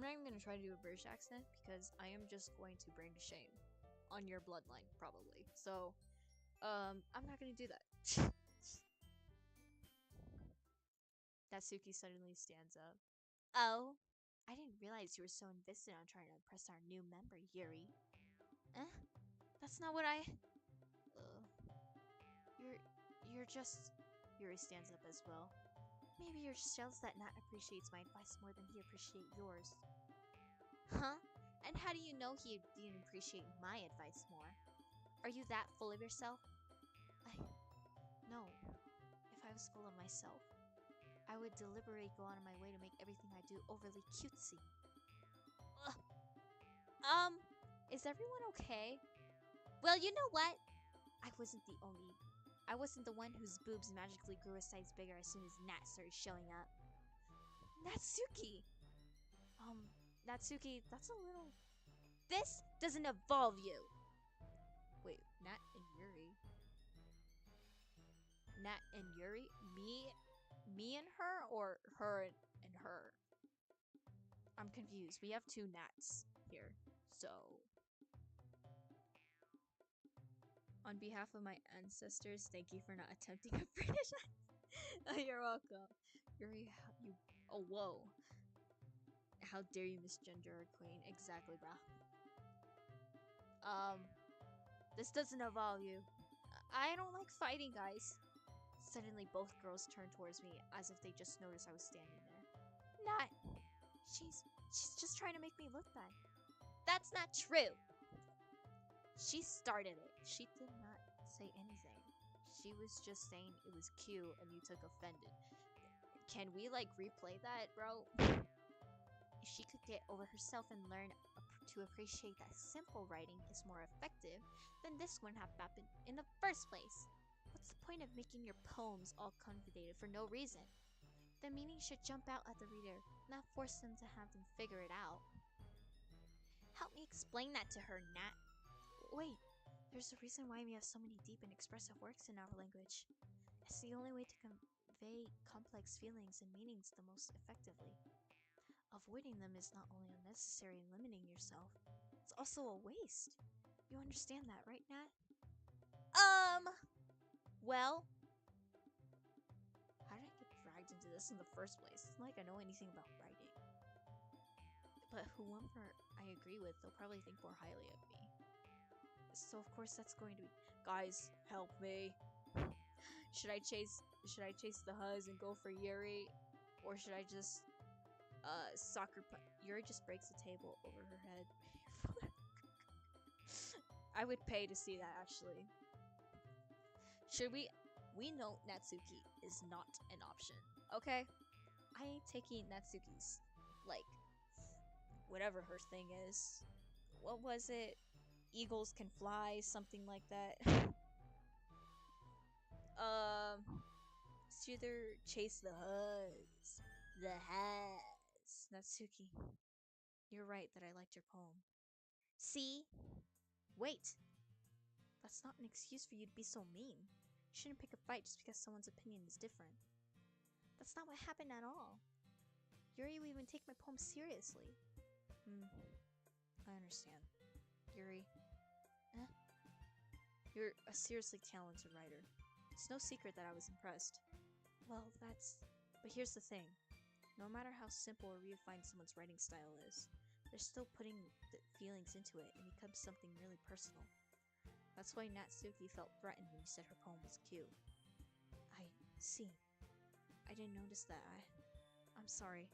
not even gonna try to do a British accent because I am just going to bring shame on your bloodline, probably. So, I'm not gonna do that. Natsuki suddenly stands up. Oh, I didn't realize you were so invested on trying to impress our new member, Yuri. That's not what I... You're just... Yuri stands up as well. Maybe you're just jealous that Nat appreciates my advice more than he appreciates yours. Huh? And how do you know he didn't appreciate my advice more? Are you that full of yourself? No. If I was full of myself, I would deliberately go out of my way to make everything I do overly cutesy. Is everyone okay? Well, you know what? I wasn't the one whose boobs magically grew a size bigger as soon as Nat started showing up. Natsuki! Natsuki, that's a little... This doesn't involve you. Wait, Nat and Yuri? Nat and Yuri? Me and her, or her and her? I'm confused. We have two Nats here. So, on behalf of my ancestors, thank you for not attempting a British accent. Oh, you're welcome. Yuri, you. Oh, whoa. How dare you misgender a queen? Exactly, bro. This doesn't involve you. I don't like fighting, guys. Suddenly, both girls turned towards me as if they just noticed I was standing there. Not. She's just trying to make me look bad. That's not true. She started it. She did not say anything. She was just saying it was cute and you took offended. Can we like replay that, bro? If she could get over herself and learn to appreciate that simple writing is more effective, then this wouldn't have happened in the first place. What's the point of making your poems all convoluted for no reason? The meaning should jump out at the reader, not force them to have them figure it out. Help me explain that to her, Nat. Wait, there's a reason why we have so many deep and expressive works in our language. It's the only way to convey complex feelings and meanings the most effectively. Avoiding them is not only unnecessary in limiting yourself, it's also a waste. You understand that, right, Nat? Well, how did I get dragged into this in the first place? It's not like I know anything about writing. But whoever I agree with, they'll probably think more highly of me. So of course that's going to be, guys, help me. Should I chase the Huz and go for Yuri, or should I just soccer punch? Yuri just breaks the table over her head. I would pay to see that, actually. Should we? We know Natsuki is not an option, okay? I ain't taking Natsuki's, like, whatever her thing is. What was it? Eagles can fly, something like that. It's either chase the Huz. The Huz. Natsuki, you're right that I liked your poem. See? Wait. That's not an excuse for you to be so mean. You shouldn't pick a fight just because someone's opinion is different. That's not what happened at all. Yuri will even take my poem seriously. I understand. Yuri. You're a seriously talented writer. It's no secret that I was impressed. Well, but here's the thing. No matter how simple or refined someone's writing style is, they're still putting the feelings into it and it becomes something really personal. That's why Natsuki felt threatened when you said her poem was cute. I see. I didn't notice that. I'm sorry.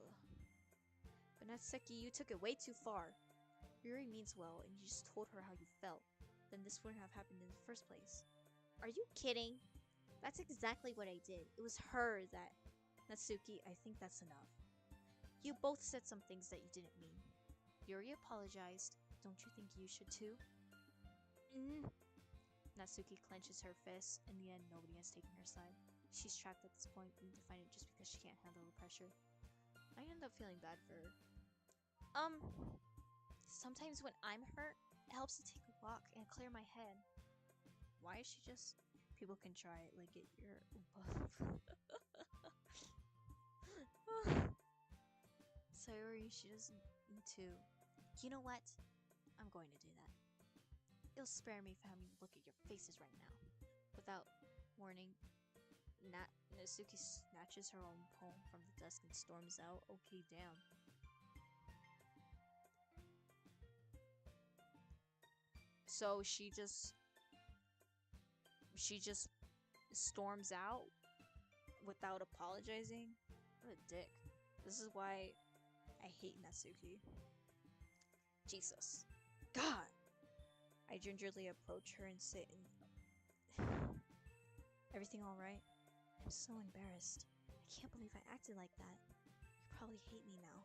Ugh. But Natsuki, you took it way too far. Yuri means well, and you just told her how you felt. Then this wouldn't have happened in the first place. Are you kidding? That's exactly what I did. It was her that... Natsuki, I think that's enough. You both said some things that you didn't mean. Yuri apologized. Don't you think you should too? Natsuki clenches her fists. In the end, nobody has taken her side. She's trapped at this point, being defiant just because she can't handle the pressure. I end up feeling bad for her. Sometimes when I'm hurt, it helps to take a walk and clear my head. Why is she just... People can try it, like get your buff. Sayori, she doesn't need to. You know what? I'm going to do that. It'll spare me from having to look at your faces right now. Without warning, Natsuki snatches her own poem from the desk and storms out. Okay, damn. So she just storms out without apologizing? What a dick. This is why I hate Natsuki. Jesus. God! I gingerly approach her and sit and... Everything alright? I'm so embarrassed. I can't believe I acted like that. You probably hate me now.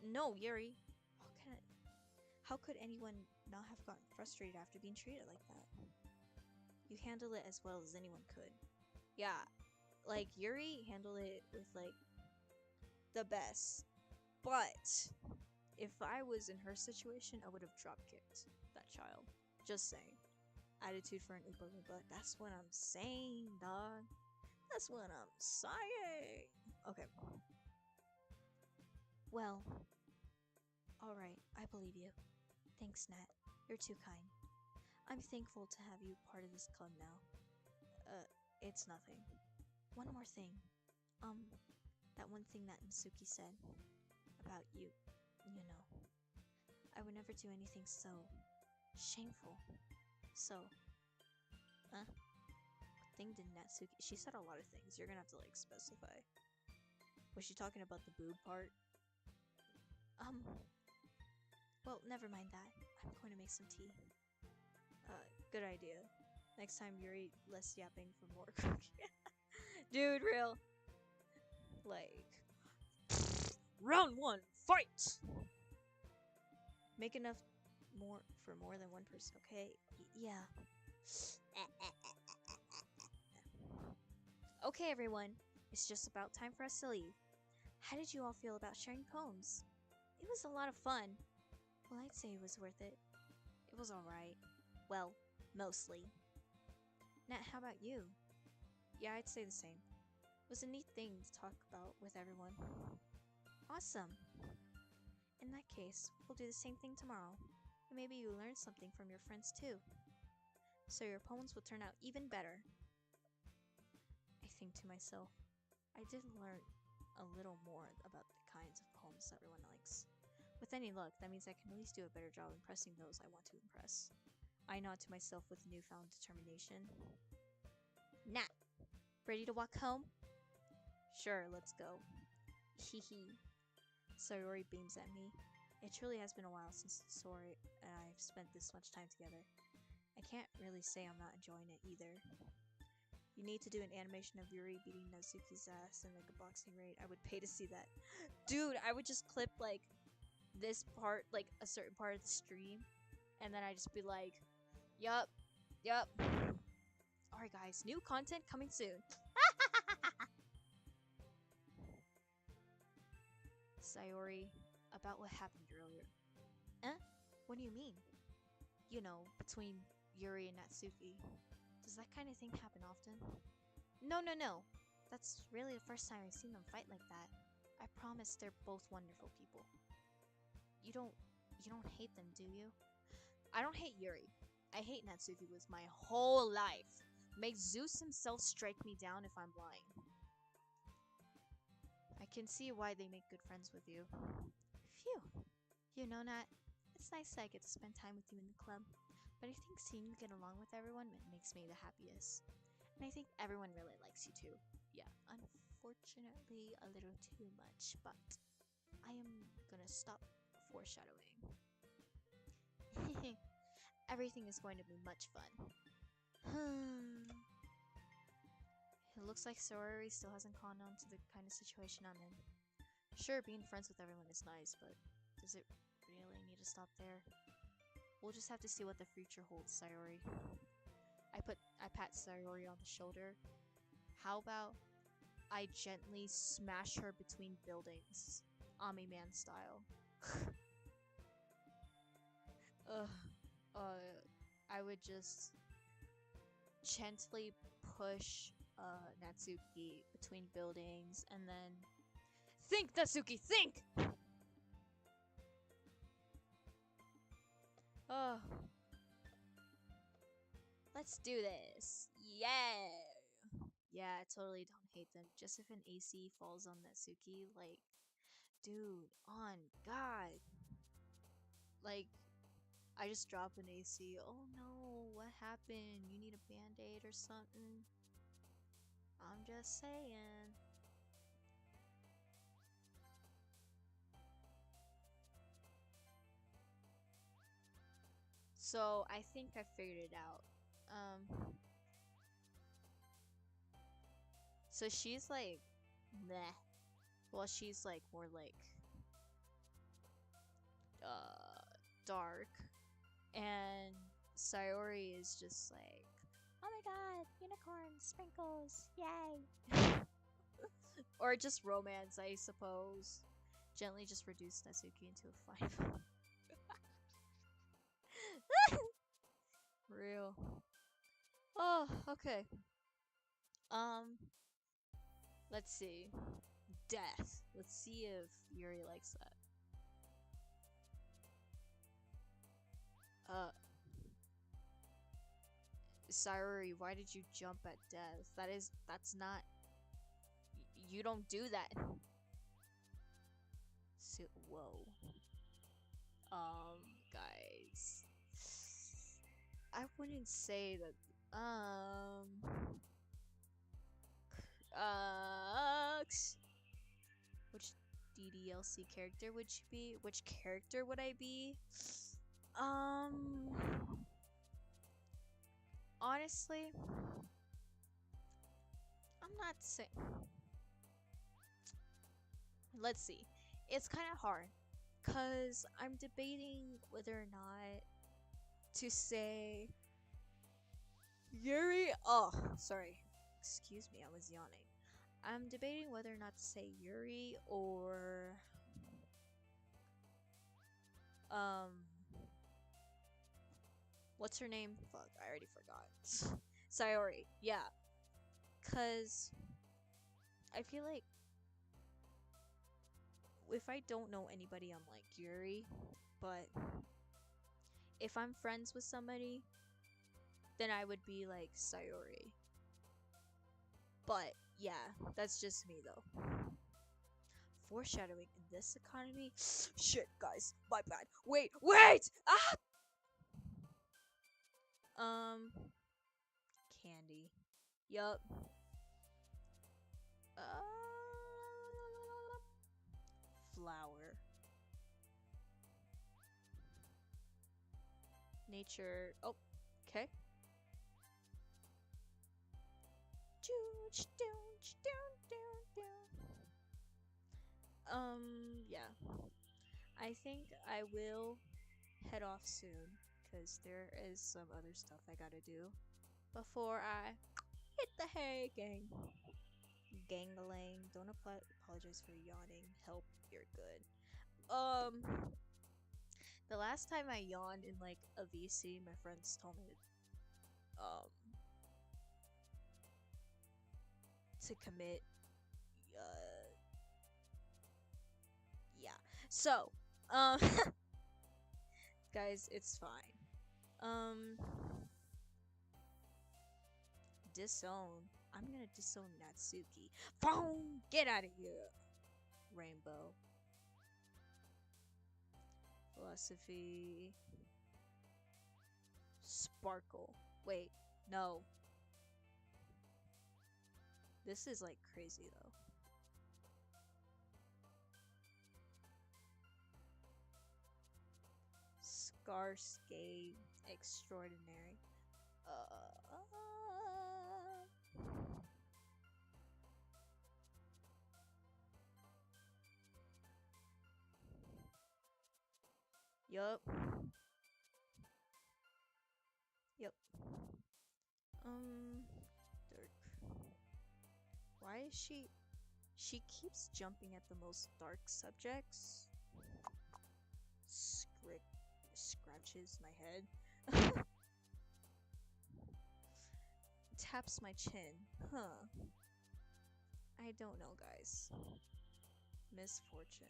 No, Yuri. How could anyone not have gotten frustrated after being treated like that? You handle it as well as anyone could. Yeah, like Yuri handled it with like the best. But if I was in her situation, I would have drop kicked that child. Just saying. Attitude for an Oompa Loompa. That's what I'm saying, dog. That's what I'm saying. Okay. Well, alright, I believe you. Thanks, Nat. You're too kind. I'm thankful to have you part of this club now. It's nothing. One more thing. That one thing that Natsuki said about you, you know. I would never do anything so shameful. So, what thing did Natsuki? She said a lot of things. You're gonna have to like specify. Was she talking about the boob part? Well, never mind that. I'm going to make some tea. Good idea. Next time, Yuri, less yapping for more cooking. Dude, real. Like, round one, fight! Make enough for more than one person, okay? Yeah. Okay, everyone. It's just about time for us to leave. How did you all feel about sharing poems? It was a lot of fun. Well, I'd say it was worth it. It was alright. Well, mostly. Nat, how about you? Yeah, I'd say the same. It was a neat thing to talk about with everyone. Awesome. In that case, we'll do the same thing tomorrow. And maybe you learn something from your friends too. So your poems will turn out even better. I think to myself, I did learn a little more about the kinds of poems everyone likes. With any luck, that means I can at least do a better job impressing those I want to impress. I nod to myself with newfound determination. Nat, ready to walk home? Sure, let's go. Hehe. Sayori beams at me. It truly has been a while since Sayori and I have spent this much time together. I can't really say I'm not enjoying it either. You need to do an animation of Yuri beating Natsuki's ass in like a boxing ring. I would pay to see that. Dude, I would just clip like this part, like a certain part of the stream, and then I just be like, yup. Alright guys, new content coming soon. Sayori, about what happened earlier. What do you mean? You know, between Yuri and Natsuki. Does that kind of thing happen often? No. That's really the first time I've seen them fight like that. I promise they're both wonderful people. You don't hate them, do you? I don't hate Yuri. I hate Natsuki with my whole life. Make Zeus himself strike me down if I'm lying. I can see why they make good friends with you. Phew. You know, Nat, it's nice that I get to spend time with you in the club. But I think seeing you get along with everyone makes me the happiest. And I think everyone really likes you too. Yeah, unfortunately a little too much, but I am gonna stop foreshadowing. Everything is going to be much fun. It looks like Sorori still hasn't caught on to the kind of situation I'm in. Sure, being friends with everyone is nice, but does it really need to stop there? We'll just have to see what the future holds, Sayori. I pat Sayori on the shoulder. How about I gently smash her between buildings, Ami Man style. I would just gently push Natsuki between buildings and then think, Natsuki, think! Oh. Let's do this. Yeah. Yeah, I totally don't hate them. Just if an AC falls on Natsuki, like, dude, on God. Like, I just drop an AC. Oh no, what happened? You need a band-aid or something? I'm just saying. So, I think I figured it out. So she's like, meh. Well, she's like more like, dark. And Sayori is just like, oh my god, unicorns, sprinkles, yay. Or just romance, I suppose. Gently just reduce Natsuki into a 5. Real. Oh, okay. Um, let's see. Death. Let's see if Yuri likes that. Sayori, why did you jump at death? That's not. You don't do that. So, whoa. Guys. I wouldn't say that. Which DDLC character would you be? Which character would I be? Honestly, I'm not saying. Let's see. It's kind of hard because I'm debating whether or not to say Yuri. Oh, sorry. Excuse me, I was yawning. I'm debating whether or not to say Yuri or what's her name? Fuck, I already forgot. Sayori. Yeah. Cuz I feel like if I don't know anybody, I'm like Yuri, but if I'm friends with somebody, then I would be like Sayori. But yeah, that's just me though. Foreshadowing in this economy? Shit, guys, my bad. Wait! Ah! Candy. Yup. Flower. Nature. Oh, okay. Yeah. I think I will head off soon because there is some other stuff I gotta do before I hit the hay gang. Gangalang. Don't apologize for yawning. Help, you're good. The last time I yawned in like a VC, my friends told me to commit yeah. So, guys, it's fine. Disown. I'm gonna disown Natsuki. Boom! Get out of here, Rainbow. Philosophy. Sparkle. Wait, no. This is like crazy though. Scarscape extraordinary. Yup. Yep. Dark. Why is she? She keeps jumping at the most dark subjects. Scratches my head. Taps my chin. Huh. I don't know, guys. Misfortune.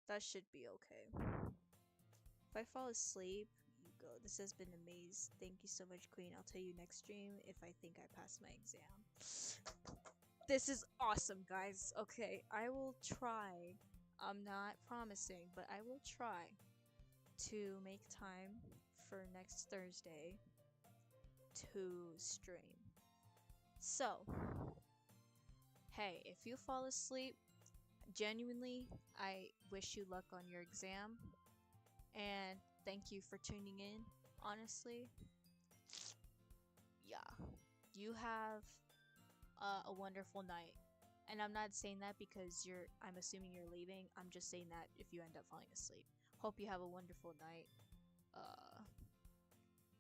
That should be okay. If I fall asleep, you go. This has been amazing. Thank you so much, Queen. I'll tell you next stream if I think I passed my exam. This is awesome, guys. Okay, I will try. I'm not promising, but I will try to make time for next Thursday to stream. So, hey, if you fall asleep, genuinely, I wish you luck on your exam. And thank you for tuning in, honestly. Yeah. You have a wonderful night. And I'm not saying that because I'm assuming you're leaving. I'm just saying that if you end up falling asleep. Hope you have a wonderful night.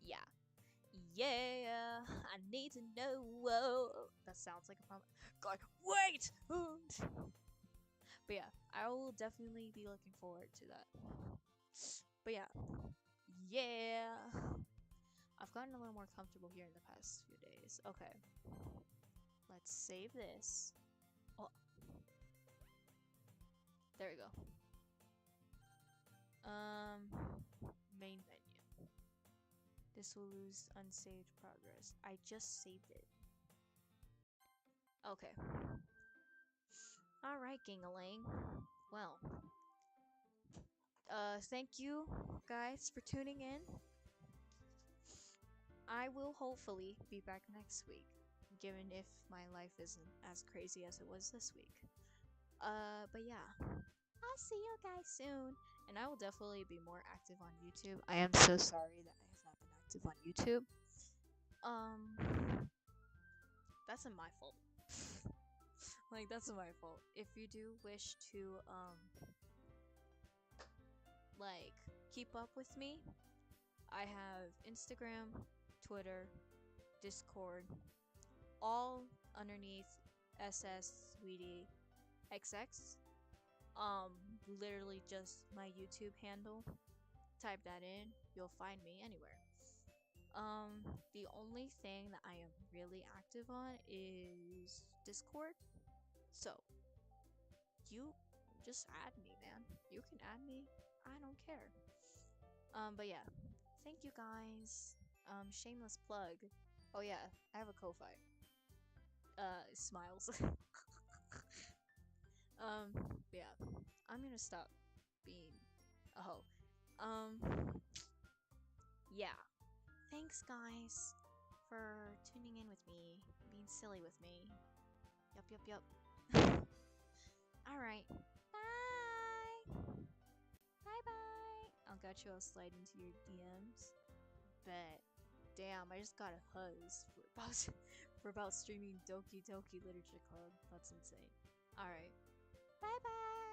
Yeah. Yeah, I need to know. Whoa. That sounds like a problem. God, wait! But yeah, I will definitely be looking forward to that. But yeah, yeah. I've gotten a little more comfortable here in the past few days. Okay, let's save this. Oh, there we go. Main menu. This will lose unsaved progress. I just saved it. Okay. Alright, Gingalang. Well, thank you guys for tuning in. I will hopefully be back next week, given if my life isn't as crazy as it was this week. But yeah. I'll see you guys soon. And I will definitely be more active on YouTube. I am so sorry that I have not been active on YouTube. That's not my fault. Like, that's not my fault. If you do wish to, like, keep up with me, I have Instagram, Twitter, Discord, all underneath SS Sweetie XX. Literally just my YouTube handle. Type that in, you'll find me anywhere. The only thing that I am really active on is Discord. So, you just add me, man. You can add me. I don't care. But yeah. Thank you guys. Shameless plug. Oh yeah, I have a Ko-Fi. Smiles. Yeah. I'm gonna stop being a hoe. Yeah. Thanks, guys, for tuning in with me, being silly with me. Yup. Alright. Bye! Bye! I'll got you all slide into your DMs. But, damn, I just got a huzz for about streaming Doki Doki Literature Club. That's insane. Alright. Bye!